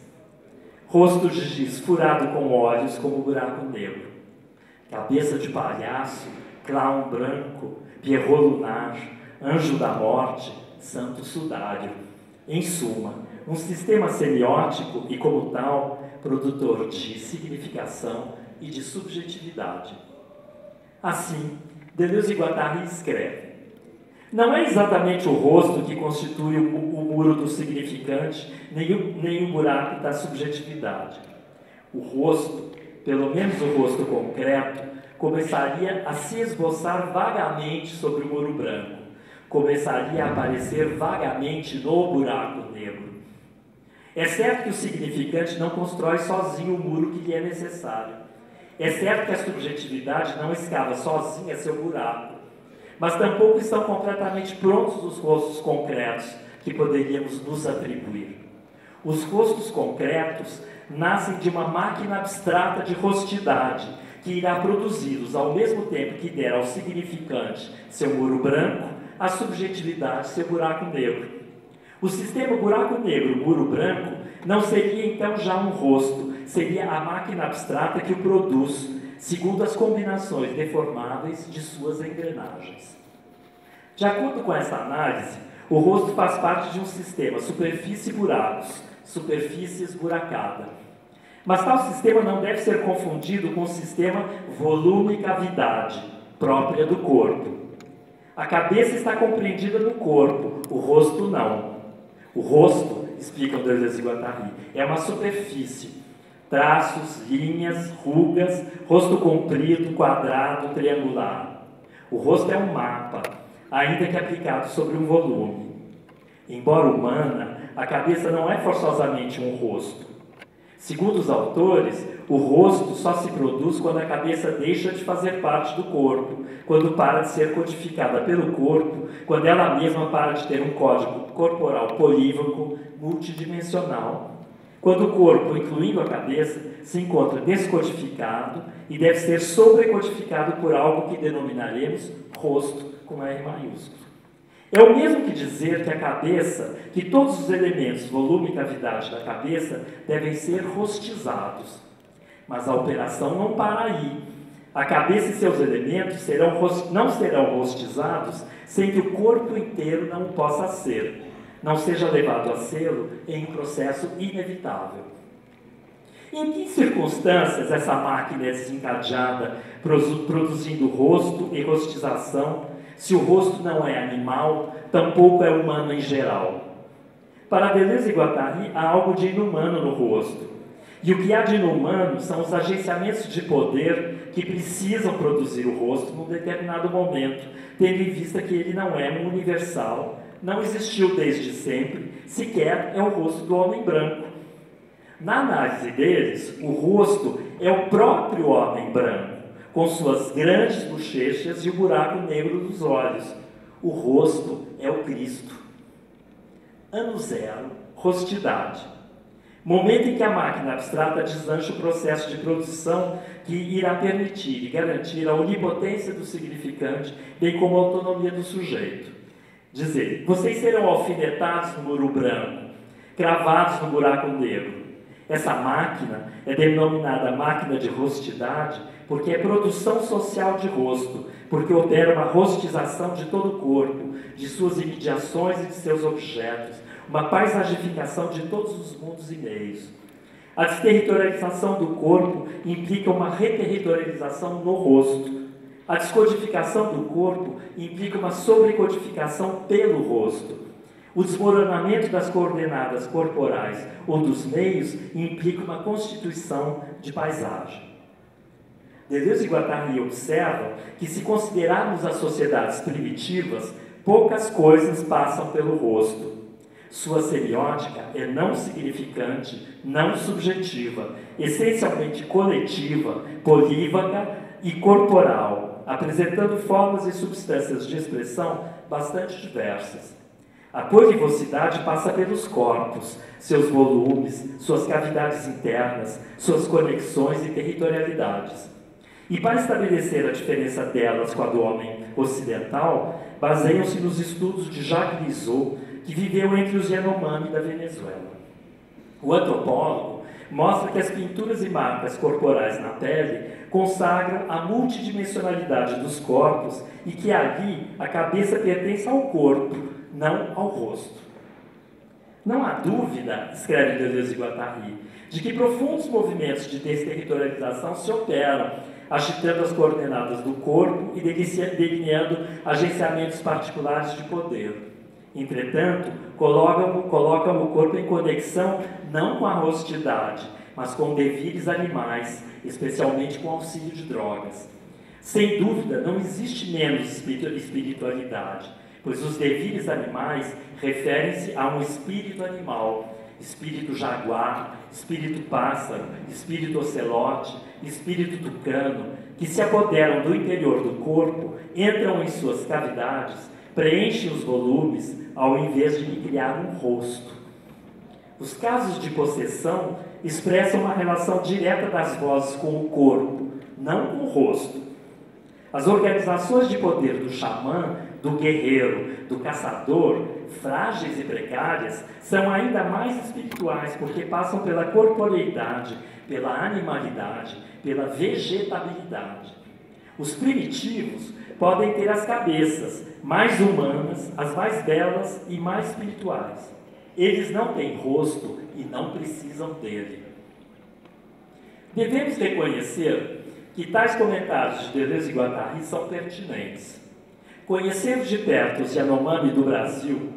rosto de giz furado com olhos como buraco negro, cabeça de palhaço, clown branco, Pierrot lunar, anjo da morte, santo sudário. Em suma, um sistema semiótico e, como tal, produtor de significação e de subjetividade. Assim, Deleuze e Guattari escrevem: não é exatamente o rosto que constitui o muro do significante, nem o buraco da subjetividade. O rosto, pelo menos o rosto concreto, começaria a se esboçar vagamente sobre o muro branco, começaria a aparecer vagamente no buraco negro. É certo que o significante não constrói sozinho o muro que lhe é necessário. É certo que a subjetividade não escava sozinha seu buraco. Mas tampouco estão completamente prontos os rostos concretos que poderíamos nos atribuir. Os rostos concretos nascem de uma máquina abstrata de rostidade, que irá produzi-los ao mesmo tempo que der ao significante seu muro branco, à subjetividade seu buraco negro. O sistema buraco negro-muro branco não seria então já um rosto, seria a máquina abstrata que o produz, segundo as combinações deformáveis de suas engrenagens. De acordo com essa análise, o rosto faz parte de um sistema superfície-buracos, superfície esburacada. Mas tal sistema não deve ser confundido com o sistema volume-cavidade, própria do corpo. A cabeça está compreendida no corpo, o rosto não. O rosto, explicam Deleuze e Guattari, é uma superfície. Traços, linhas, rugas, rosto comprido, quadrado, triangular. O rosto é um mapa, ainda que aplicado sobre um volume. Embora humana, a cabeça não é forçosamente um rosto. Segundo os autores, o rosto só se produz quando a cabeça deixa de fazer parte do corpo, quando para de ser codificada pelo corpo, quando ela mesma para de ter um código corporal polívoco, multidimensional. Quando o corpo, incluindo a cabeça, se encontra descodificado e deve ser sobrecodificado por algo que denominaremos rosto, com R maiúsculo. É o mesmo que dizer que a cabeça, que todos os elementos, volume e cavidade da cabeça, devem ser rostizados. Mas a operação não para aí. A cabeça e seus elementos não serão rostizados sem que o corpo inteiro não o possa ser, não seja levado a sê-lo em um processo inevitável. Em que circunstâncias essa máquina é desencadeada, produzindo rosto e rostização, se o rosto não é animal, tampouco é humano em geral? Para Deleuze e Guattari, há algo de inumano no rosto. E o que há de inumano são os agenciamentos de poder que precisam produzir o rosto num determinado momento, tendo em vista que ele não é um universal, não existiu desde sempre, sequer é o rosto do homem branco. Na análise deles, o rosto é o próprio homem branco, com suas grandes bochechas e o buraco negro dos olhos. O rosto é o Cristo. Ano zero, rostidade. Momento em que a máquina abstrata deslancha o processo de produção que irá permitir e garantir a onipotência do significante, bem como a autonomia do sujeito. Dizer, vocês serão alfinetados no muro branco, cravados no buraco negro. Essa máquina é denominada máquina de rostidade porque é produção social de rosto, porque opera uma rostização de todo o corpo, de suas imediações e de seus objetos, uma paisagificação de todos os mundos e meios. A desterritorialização do corpo implica uma reterritorialização no rosto. A descodificação do corpo implica uma sobrecodificação pelo rosto. O desmoronamento das coordenadas corporais ou dos meios implica uma constituição de paisagem. Deleuze e Guattari observam que, se considerarmos as sociedades primitivas, poucas coisas passam pelo rosto. Sua semiótica é não significante, não subjetiva, essencialmente coletiva, polívaga e corporal, apresentando formas e substâncias de expressão bastante diversas. A polivocidade passa pelos corpos, seus volumes, suas cavidades internas, suas conexões e territorialidades. E para estabelecer a diferença delas com a do homem ocidental, baseiam-se nos estudos de Jacques Lizot, que viveu entre os Yanomami da Venezuela. O antropólogo mostra que as pinturas e marcas corporais na pele consagram a multidimensionalidade dos corpos e que ali a cabeça pertence ao corpo, não ao rosto. Não há dúvida, escreve Deleuze e Guattari, de que profundos movimentos de desterritorialização se operam, agitando as coordenadas do corpo e delineando agenciamentos particulares de poder. Entretanto, colocam o corpo em conexão não com a rostidade, mas com devires animais, especialmente com auxílio de drogas. Sem dúvida, não existe menos espiritualidade, pois os devires animais referem-se a um espírito animal, espírito jaguar, espírito pássaro, espírito ocelote, espírito tucano, que se apoderam do interior do corpo, entram em suas cavidades, preenchem os volumes, ao invés de lhe criar um rosto. Os casos de possessão expressam uma relação direta das vozes com o corpo, não com o rosto. As organizações de poder do xamã, do guerreiro, do caçador, frágeis e precárias, são ainda mais espirituais, porque passam pela corporeidade, pela animalidade, pela vegetabilidade. Os primitivos podem ter as cabeças mais humanas, as mais belas e mais espirituais. Eles não têm rosto e não precisam dele. Devemos reconhecer que tais comentários de Deleuze e Guattari são pertinentes. Conhecendo de perto os Yanomami do Brasil,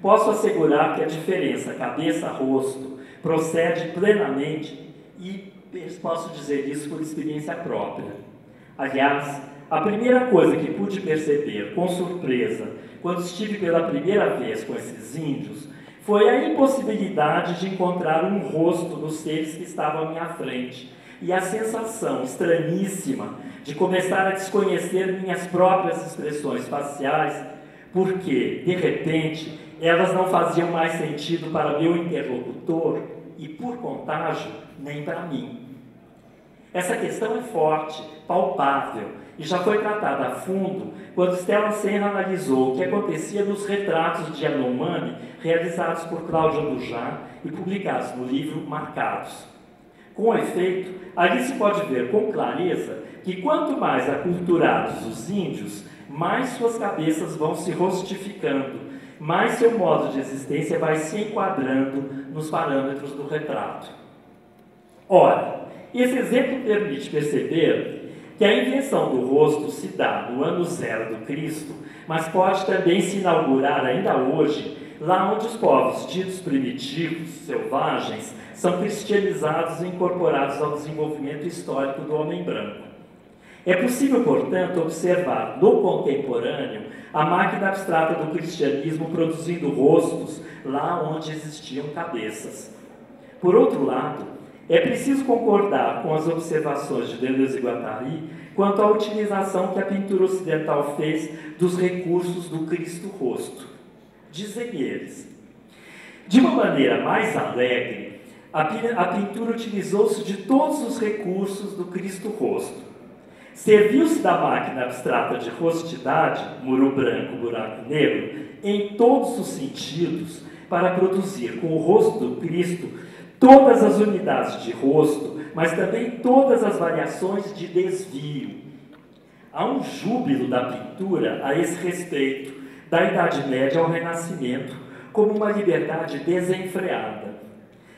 posso assegurar que a diferença cabeça-rosto procede plenamente e posso dizer isso por experiência própria. Aliás, a primeira coisa que pude perceber com surpresa quando estive pela primeira vez com esses índios foi a impossibilidade de encontrar um rosto nos seres que estavam à minha frente e a sensação estranhíssima de começar a desconhecer minhas próprias expressões faciais, porque, de repente, elas não faziam mais sentido para meu interlocutor e, por contágio, nem para mim. Essa questão é forte, palpável, e já foi tratada a fundo quando Stella Senra analisou o que acontecia nos retratos de Yanomami realizados por Cláudio Andujá e publicados no livro Marcados. Com efeito, ali se pode ver com clareza que quanto mais aculturados os índios, mais suas cabeças vão se rostificando, mais seu modo de existência vai se enquadrando nos parâmetros do retrato. Ora, esse exemplo permite perceber que a invenção do rosto se dá no ano zero do Cristo, mas pode também se inaugurar ainda hoje, lá onde os povos ditos primitivos, selvagens, são cristianizados e incorporados ao desenvolvimento histórico do homem branco. É possível, portanto, observar no contemporâneo a máquina abstrata do cristianismo produzindo rostos lá onde existiam cabeças. Por outro lado, é preciso concordar com as observações de Deleuze e Guattari quanto à utilização que a pintura ocidental fez dos recursos do Cristo-rosto. Dizem eles: de uma maneira mais alegre, a pintura utilizou-se de todos os recursos do Cristo-rosto. Serviu-se da máquina abstrata de rostidade, muro branco, buraco negro, em todos os sentidos, para produzir com o rosto do Cristo todas as unidades de rosto, mas também todas as variações de desvio. Há um júbilo da pintura a esse respeito, da Idade Média ao Renascimento, como uma liberdade desenfreada.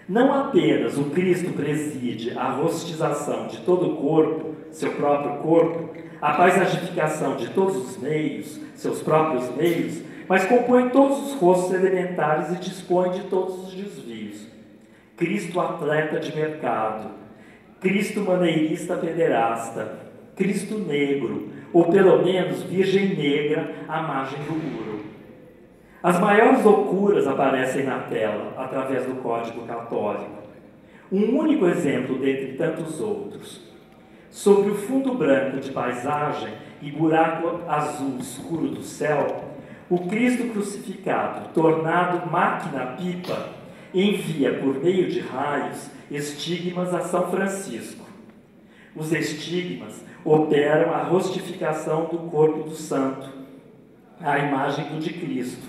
Não apenas o Cristo preside a rostização de todo o corpo, seu próprio corpo, a paisagificação de todos os meios, seus próprios meios, mas compõe todos os rostos elementares e dispõe de todos os desvios. Cristo atleta de mercado, Cristo maneirista pederasta, Cristo negro, ou pelo menos virgem negra à margem do muro. As maiores loucuras aparecem na tela, através do Código Católico. Um único exemplo dentre tantos outros. Sobre o fundo branco de paisagem e buraco azul escuro do céu, o Cristo crucificado, tornado máquina-pipa, envia por meio de raios estigmas a São Francisco. Os estigmas operam a rostificação do corpo do santo, a imagem do de Cristo.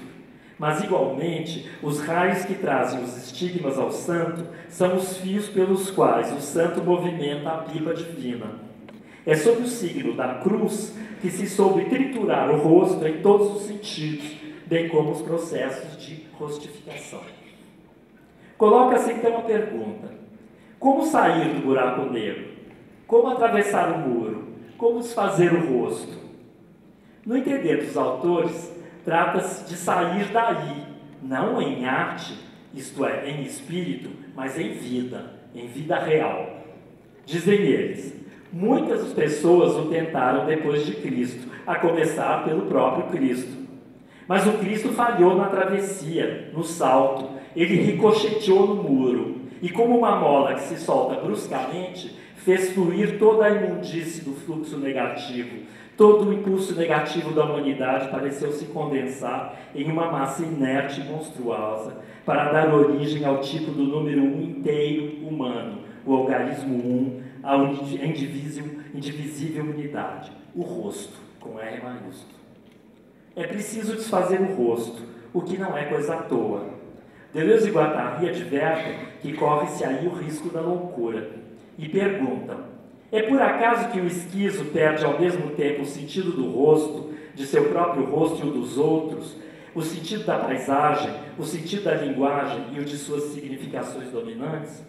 Mas, igualmente, os raios que trazem os estigmas ao santo são os fios pelos quais o santo movimenta a pipa divina. É sob o signo da cruz que se soube triturar o rosto em todos os sentidos, bem como os processos de rostificação. Coloca-se então a pergunta: como sair do buraco negro? Como atravessar o muro? Como desfazer o rosto? No entender dos autores, trata-se de sair daí, não em arte, isto é, em espírito, mas em vida real. Dizem eles, muitas pessoas o tentaram depois de Cristo, a começar pelo próprio Cristo. Mas o Cristo falhou na travessia, no salto, ele ricocheteou no muro, e como uma mola que se solta bruscamente, fez fluir toda a imundície do fluxo negativo. Todo o impulso negativo da humanidade pareceu se condensar em uma massa inerte e monstruosa, para dar origem ao tipo do número 1 inteiro humano, o algarismo 1, a indivisível unidade, o rosto, com R maiúsculo. É preciso desfazer o rosto, o que não é coisa à toa. Deleuze e Guattari advertem que corre-se aí o risco da loucura, e perguntam: é por acaso que o esquizo perde ao mesmo tempo o sentido do rosto, de seu próprio rosto e o dos outros, o sentido da paisagem, o sentido da linguagem e o de suas significações dominantes?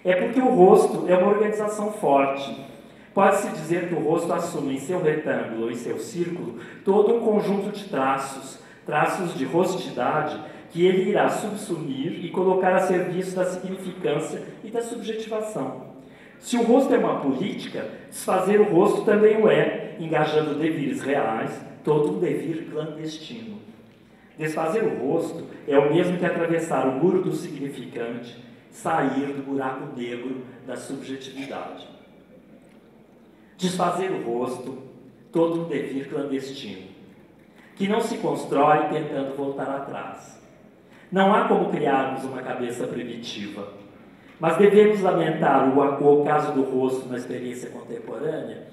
É porque o rosto é uma organização forte. Pode-se dizer que o rosto assume em seu retângulo ou em seu círculo todo um conjunto de traços de rostidade, que ele irá subsumir e colocar a serviço da significância e da subjetivação. Se o rosto é uma política, desfazer o rosto também o é, engajando devires reais, todo um devir clandestino. Desfazer o rosto é o mesmo que atravessar o muro do significante, sair do buraco negro da subjetividade. Desfazer o rosto, todo um devir clandestino, que não se constrói tentando voltar atrás. Não há como criarmos uma cabeça primitiva, mas devemos lamentar o ocaso do rosto na experiência contemporânea.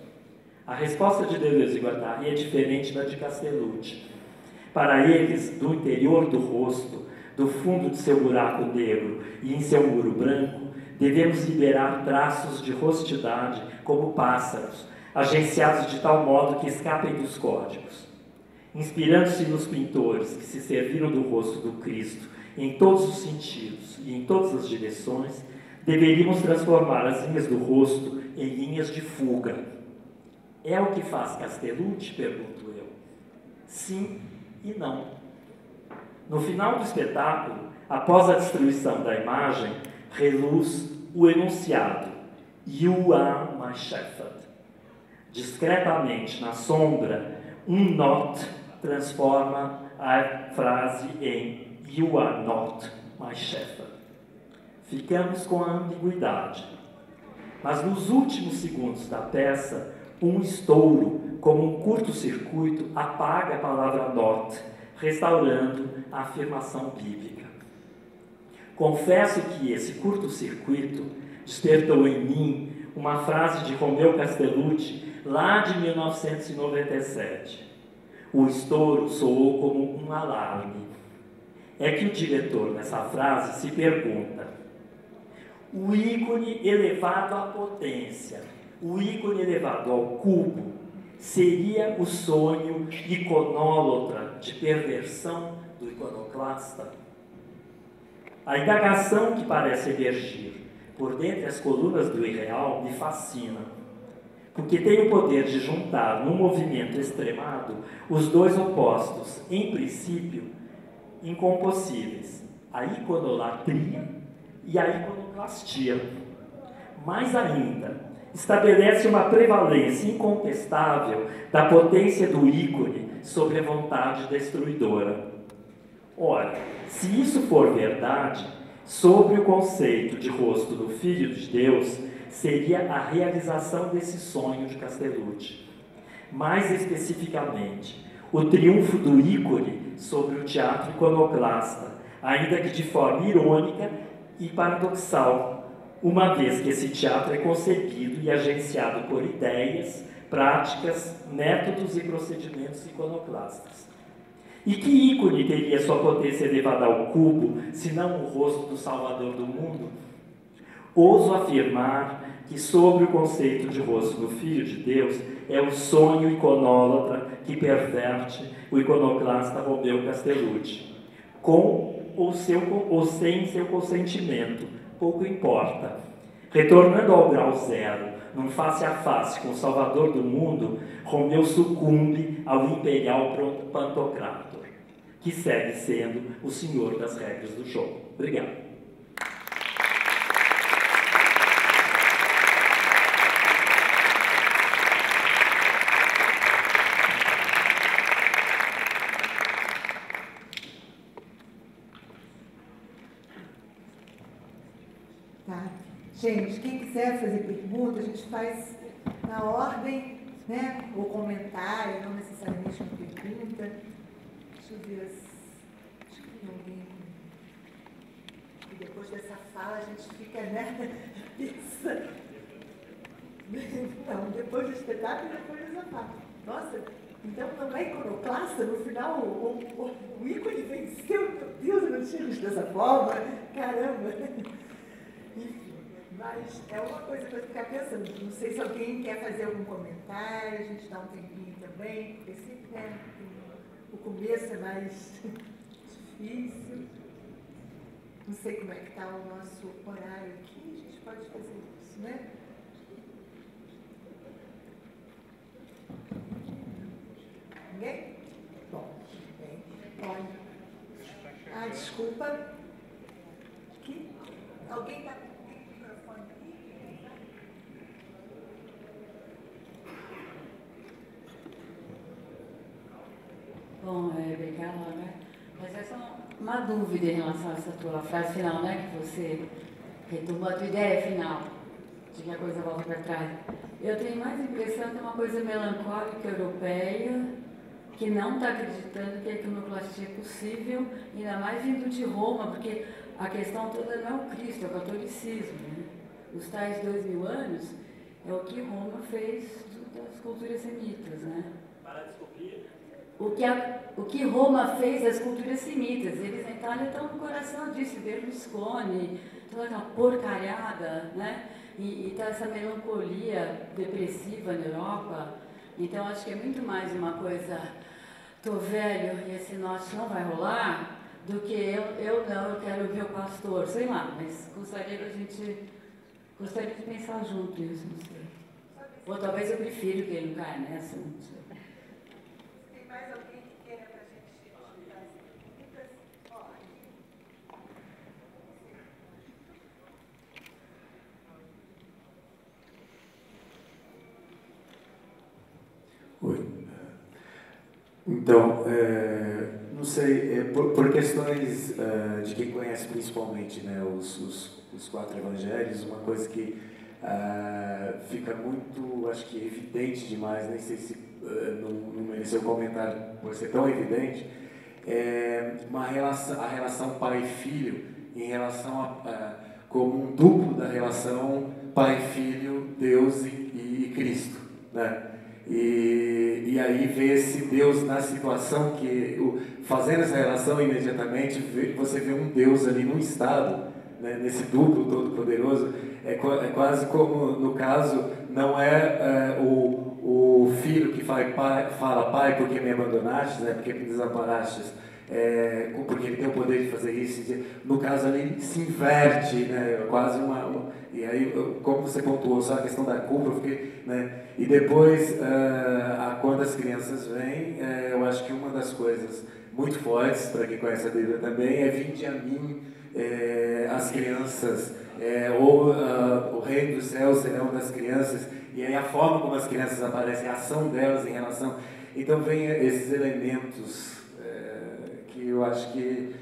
A resposta de Deleuze e Guattari é diferente da de Castellucci. Para eles, do interior do rosto, do fundo de seu buraco negro e em seu muro branco, devemos liberar traços de rostidade como pássaros, agenciados de tal modo que escapem dos códigos. Inspirando-se nos pintores que se serviram do rosto do Cristo em todos os sentidos e em todas as direções, deveríamos transformar as linhas do rosto em linhas de fuga. É o que faz Castellucci? Pergunto eu. Sim e não. No final do espetáculo, após a destruição da imagem, reluz o enunciado "You are my shepherd". Discretamente, na sombra, um not transforma a frase em "You are not my shepherd". Ficamos com a ambiguidade. Mas nos últimos segundos da peça, um estouro, como um curto-circuito, apaga a palavra not, restaurando a afirmação bíblica. Confesso que esse curto-circuito despertou em mim uma frase de Romeu Castellucci, lá de 1997. O estouro soou como um alarme. É que o diretor, nessa frase, se pergunta: o ícone elevado à potência, o ícone elevado ao cubo, seria o sonho iconólatra de perversão do iconoclasta? A indagação que parece emergir por dentre as colunas do irreal me fascina. porque tem o poder de juntar num movimento extremado os dois opostos, em princípio, incompossíveis, a iconolatria e a iconoclastia. Mais ainda, estabelece uma prevalência incontestável da potência do ícone sobre a vontade destruidora. Ora, se isso for verdade, sobre o conceito de rosto do Filho de Deus, seria a realização desse sonho de Castellucci. Mais especificamente, o triunfo do ícone sobre o teatro iconoclasta, ainda que de forma irônica e paradoxal, uma vez que esse teatro é concebido e agenciado por ideias, práticas, métodos e procedimentos iconoclastas. E que ícone teria sua potência elevada ao cubo, se não o rosto do Salvador do mundo? Ouso afirmar que, sobre o conceito de rosto do Filho de Deus, é o sonho iconólatra que perverte o iconoclasta Romeu Castellucci, com ou sem seu consentimento, pouco importa. Retornando ao grau zero, num face a face com o Salvador do mundo, Romeu sucumbe ao imperial Pantocrator, que segue sendo o senhor das regras do jogo. Obrigado. Gente, quem quiser fazer pergunta, a gente faz na ordem, né? Ou comentário, não necessariamente uma pergunta. Deixa eu ver acho que tem alguém. E depois dessa fala a gente fica, né? Pensando. Não, depois do espetáculo e depois dessa fala. Nossa, então não é iconoclasta? No final o ícone venceu. Meu Deus, eu não tinha visto dessa forma. Caramba! Enfim. Mas é uma coisa para ficar pensando. Não sei se alguém quer fazer algum comentário, a gente dá um tempinho também, porque sempre, né, o começo é mais difícil. Não sei como é que está o nosso horário aqui, a gente pode fazer isso, né? Ninguém? Bom, bem. Olha. Desculpa. Aqui? Alguém está... Bom, obrigada, né? Mas é só uma dúvida em relação a essa tua frase final, né? Que você retomou a tua ideia final, de que a coisa volta para trás. Eu tenho mais a impressão que é uma coisa melancólica europeia, que não está acreditando que a iconoclastia é possível, ainda mais vindo de Roma, porque a questão toda não é o Cristo, é o catolicismo, né? Os tais 2000 anos é o que Roma fez das culturas semitas, né? Para descobrir... O que Roma fez das culturas semitas. Eles na Itália estão no coração disso, Berlusconi, toda aquela porcariada, né? E está essa melancolia depressiva na Europa. Então, acho que é muito mais uma coisa, tô velho e esse norte não vai rolar, do que eu quero ver o pastor, sei lá, mas gostaria de pensar junto isso, não sei. Ou talvez eu prefiro que ele não caia nessa, não sei. Mais alguém que queira para a gente explicar as perguntas? Oi. Então, não sei, por questões de quem conhece principalmente, né, os 4 evangelhos, uma coisa que fica muito, acho que evidente demais, nem sei se não mereceu comentário por ser tão evidente, a relação pai e filho em relação como um duplo da relação pai, filho, Deus e Cristo, né? E aí vê-se Deus na situação que, fazendo essa relação imediatamente, você vê um Deus ali num estado, né, nesse duplo todo-poderoso, é quase como, no caso, não é o filho que fala pai, porque me abandonaste, né, porque me desamparaste, porque ele tem o poder de fazer isso. No caso ali se inverte, né? Quase e aí, como você pontuou só a questão da culpa, eu fiquei, né? E depois, quando as crianças vêm, eu acho que uma das coisas muito fortes, para quem conhece a Bíblia também, é vinde a mim, as crianças, o reino dos céus será uma das crianças, e aí a forma como as crianças aparecem, a ação delas em relação... Então vem esses elementos que eu acho que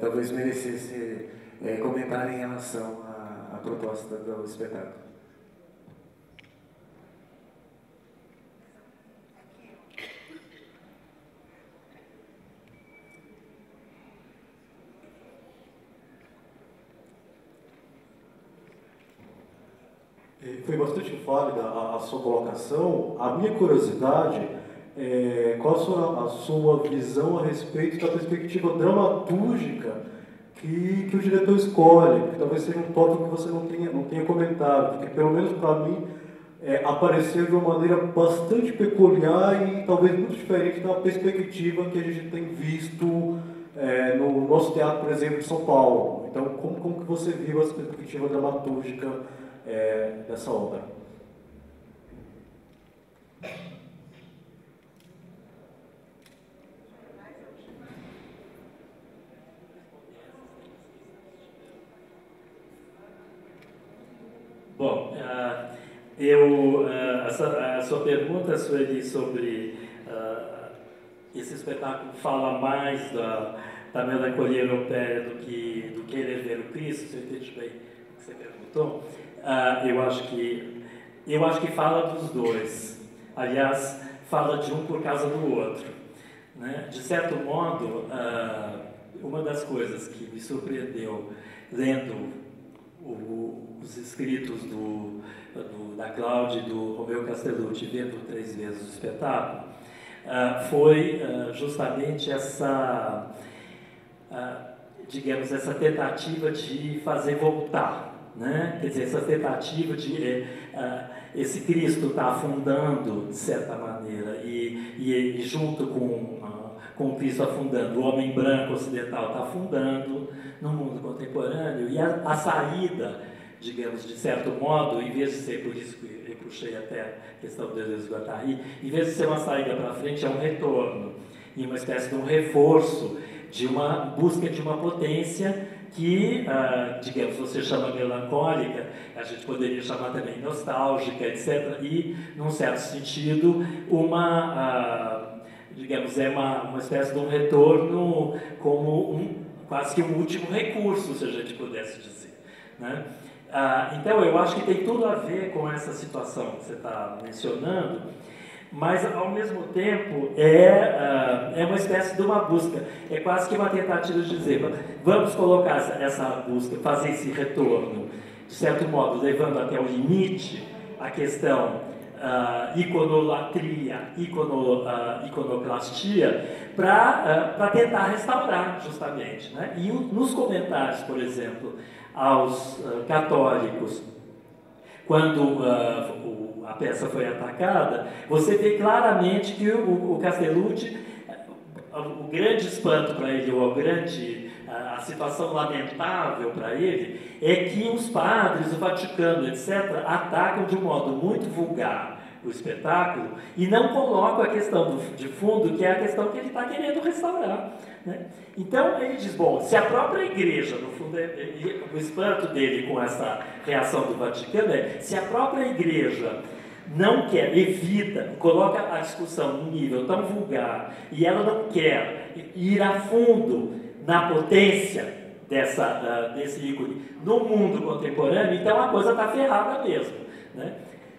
talvez merecesse comentar em relação à proposta do espetáculo. Foi bastante válida a sua colocação. A minha curiosidade é qual a sua visão a respeito da perspectiva dramatúrgica que o diretor escolhe, que talvez seja um tópico que você não tenha comentado, porque pelo menos para mim apareceu de uma maneira bastante peculiar e talvez muito diferente da perspectiva que a gente tem visto no nosso teatro, por exemplo, de São Paulo. Então, como que você viu essa perspectiva dramatúrgica dessa obra? Bom, a sua pergunta, Sueli, sobre esse espetáculo fala mais da melancolia europeia do que querer ver o Cristo, se eu entendi bem o que você perguntou. Eu acho que fala dos dois. Aliás, fala de um por causa do outro, né? De certo modo, uma das coisas que me surpreendeu lendo os escritos da Cláudia e do Romeu Castellucci, vendo 3 vezes o espetáculo, foi justamente essa tentativa de fazer voltar, né? Quer dizer, essa tentativa de esse Cristo está afundando, de certa maneira, e junto com o Cristo afundando, o homem branco ocidental está afundando no mundo contemporâneo, e a saída, digamos, de certo modo, em vez de ser, por isso que eu puxei até a questão do Deleuze e Guattari, em vez de ser uma saída para frente, é um retorno, e uma espécie de um reforço, de uma busca de uma potência que, digamos, você chama melancólica, a gente poderia chamar também nostálgica, etc., e, num certo sentido, digamos, é uma espécie de um retorno como quase que um último recurso, se a gente pudesse dizer, né? Então, eu acho que tem tudo a ver com essa situação que você está mencionando, mas, ao mesmo tempo, é uma espécie de uma busca, é quase que uma tentativa de dizer, vamos colocar essa busca, fazer esse retorno, de certo modo, levando até o limite a questão iconolatria, iconoclastia, para tentar restaurar, justamente, né? E nos comentários, por exemplo, aos católicos, quando a peça foi atacada, você vê claramente que o Castellucci, o grande espanto para ele, ou a situação lamentável para ele, é que os padres, o Vaticano, etc., atacam de um modo muito vulgar o espetáculo e não colocam a questão de fundo, que é a questão que ele está querendo restaurar, né? Então, ele diz, bom, se a própria igreja, no fundo, o espanto dele com essa reação do Vaticano se a própria igreja não quer, evita, coloca a discussão num nível tão vulgar e ela não quer ir a fundo na potência desse ícone no mundo contemporâneo, então a coisa está ferrada mesmo, né?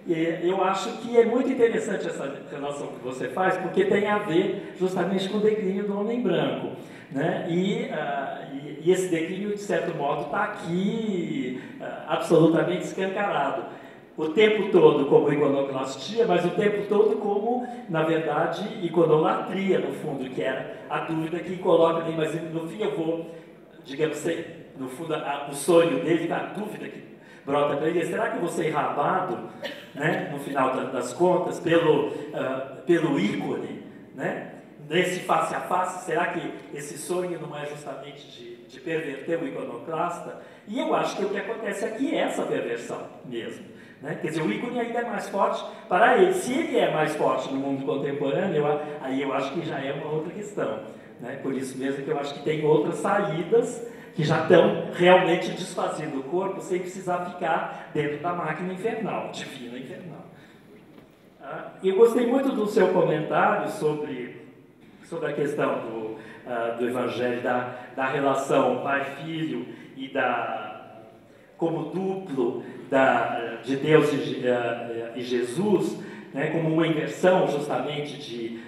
E eu acho que é muito interessante essa relação que você faz, porque tem a ver justamente com o declínio do homem branco, né? E esse declínio, de certo modo, está aqui absolutamente escancarado. O tempo todo como iconoclastia, mas o tempo todo como, na verdade, iconolatria, no fundo, que era a dúvida que coloca ali, mas no fim eu vou, digamos, no fundo, o sonho dele, a dúvida que brota para ele, será que eu vou ser rabado, né, no final das contas, pelo ícone, né? nesse face a face, será que esse sonho não é justamente de perverter o iconoclasta? E eu acho que o que acontece aqui é essa perversão mesmo. Né? Quer dizer, o ícone ainda é mais forte para ele. Se ele é mais forte no mundo contemporâneo, aí eu acho que já é uma outra questão. Né? Por isso mesmo que eu acho que tem outras saídas que já estão realmente desfazendo o corpo sem precisar ficar dentro da máquina infernal, divina infernal. Eu gostei muito do seu comentário sobre a questão do Evangelho, da relação pai-filho e como duplo de Deus e Jesus, né, como uma inversão justamente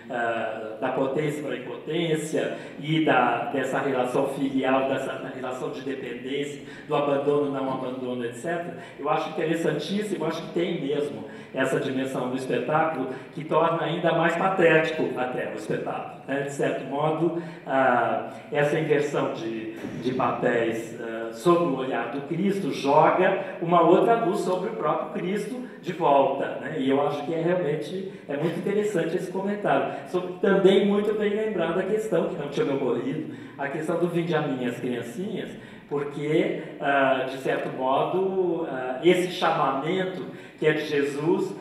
da potência para a impotência e dessa relação filial, dessa relação de dependência, do abandono, não abandono, etc. Eu acho interessantíssimo, acho que tem mesmo essa dimensão do espetáculo que torna ainda mais patético até o espetáculo. Né? De certo modo, essa inversão de papéis sobre o olhar do Cristo joga uma outra luz sobre o próprio Cristo de volta. Né? E eu acho que realmente é muito interessante esse comentário. Também muito bem lembrado a questão, que não tinha me ocorrido, a questão do vinde a mim as criancinhas, porque, de certo modo, esse chamamento que é de Jesus,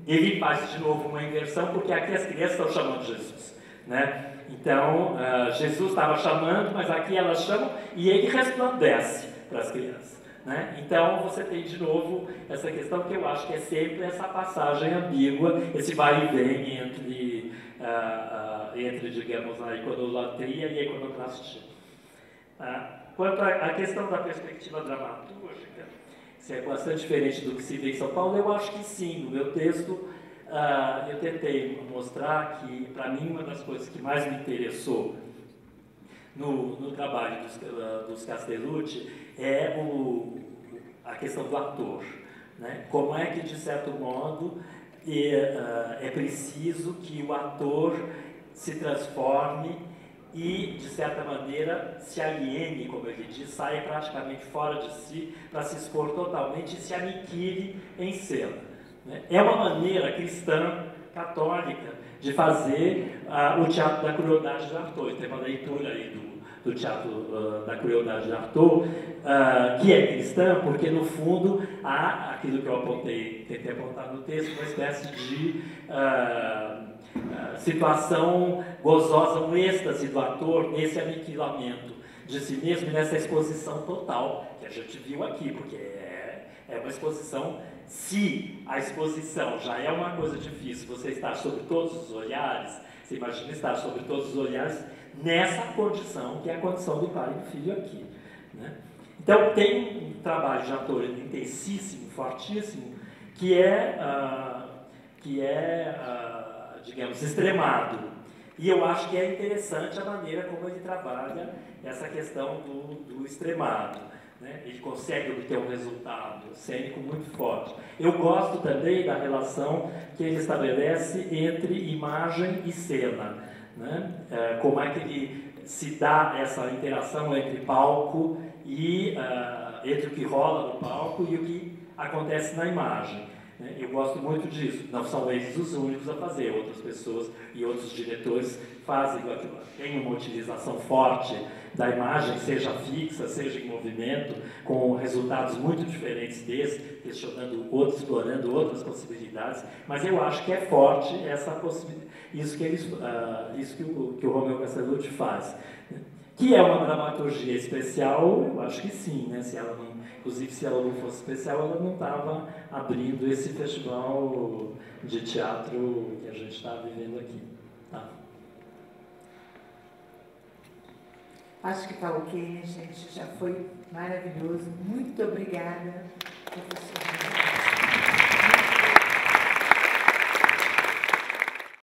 ele faz de novo uma inversão, porque aqui as crianças estão chamando Jesus. Né? Então, Jesus estava chamando, mas aqui elas chamam e ele resplandece para as crianças. Né? Então, você tem de novo essa questão que eu acho que é sempre essa passagem ambígua, esse vai e vem entre digamos, a iconolatria e a iconoclastia. Quanto à questão da perspectiva dramatúrgica, se é bastante diferente do que se vê em São Paulo, eu acho que sim. No meu texto, eu tentei mostrar que, para mim, uma das coisas que mais me interessou no trabalho dos Castellucci é a questão do ator. Né? Como é que, de certo modo, é preciso que o ator se transforme e, de certa maneira, se aliene, como ele diz, saia praticamente fora de si para se expor totalmente e se aniquile em cena. Né? É uma maneira cristã, católica, de fazer o teatro da crueldade de Artaud. Tem uma leitura aí do teatro da crueldade de Artaud, que é cristã, porque, no fundo, há aquilo que eu tentei apontar no texto, uma espécie de situação gozosa, um êxtase do ator nesse aniquilamento de si mesmo, nessa exposição total, que a gente viu aqui, porque é uma exposição. Se a exposição já é uma coisa difícil, você está sobre todos os olhares, você imagina estar sobre todos os olhares nessa condição, que é a condição do pai e do filho aqui. Né? Então, tem um trabalho de ator intensíssimo, fortíssimo, que é digamos, extremado. E eu acho que é interessante a maneira como ele trabalha essa questão do extremado. Né? Ele consegue obter um resultado cênico muito forte. Eu gosto também da relação que ele estabelece entre imagem e cena. Né? Como é que ele se dá essa interação entre palco e entre o que rola no palco e o que acontece na imagem. Eu gosto muito disso. Não são eles os únicos a fazer, outras pessoas e outros diretores fazem aquilo. Tem uma utilização forte da imagem, seja fixa, seja em movimento, com resultados muito diferentes desse, questionando outros, explorando outras possibilidades, mas eu acho que é forte essa possibilidade, isso que o Romeu Castellucci faz. Que é uma dramaturgia especial, eu acho que sim, né? Inclusive, se ela não fosse especial, ela não estava abrindo esse festival de teatro que a gente está vivendo aqui. Tá? Acho que está ok, gente. Já foi maravilhoso. Muito obrigada.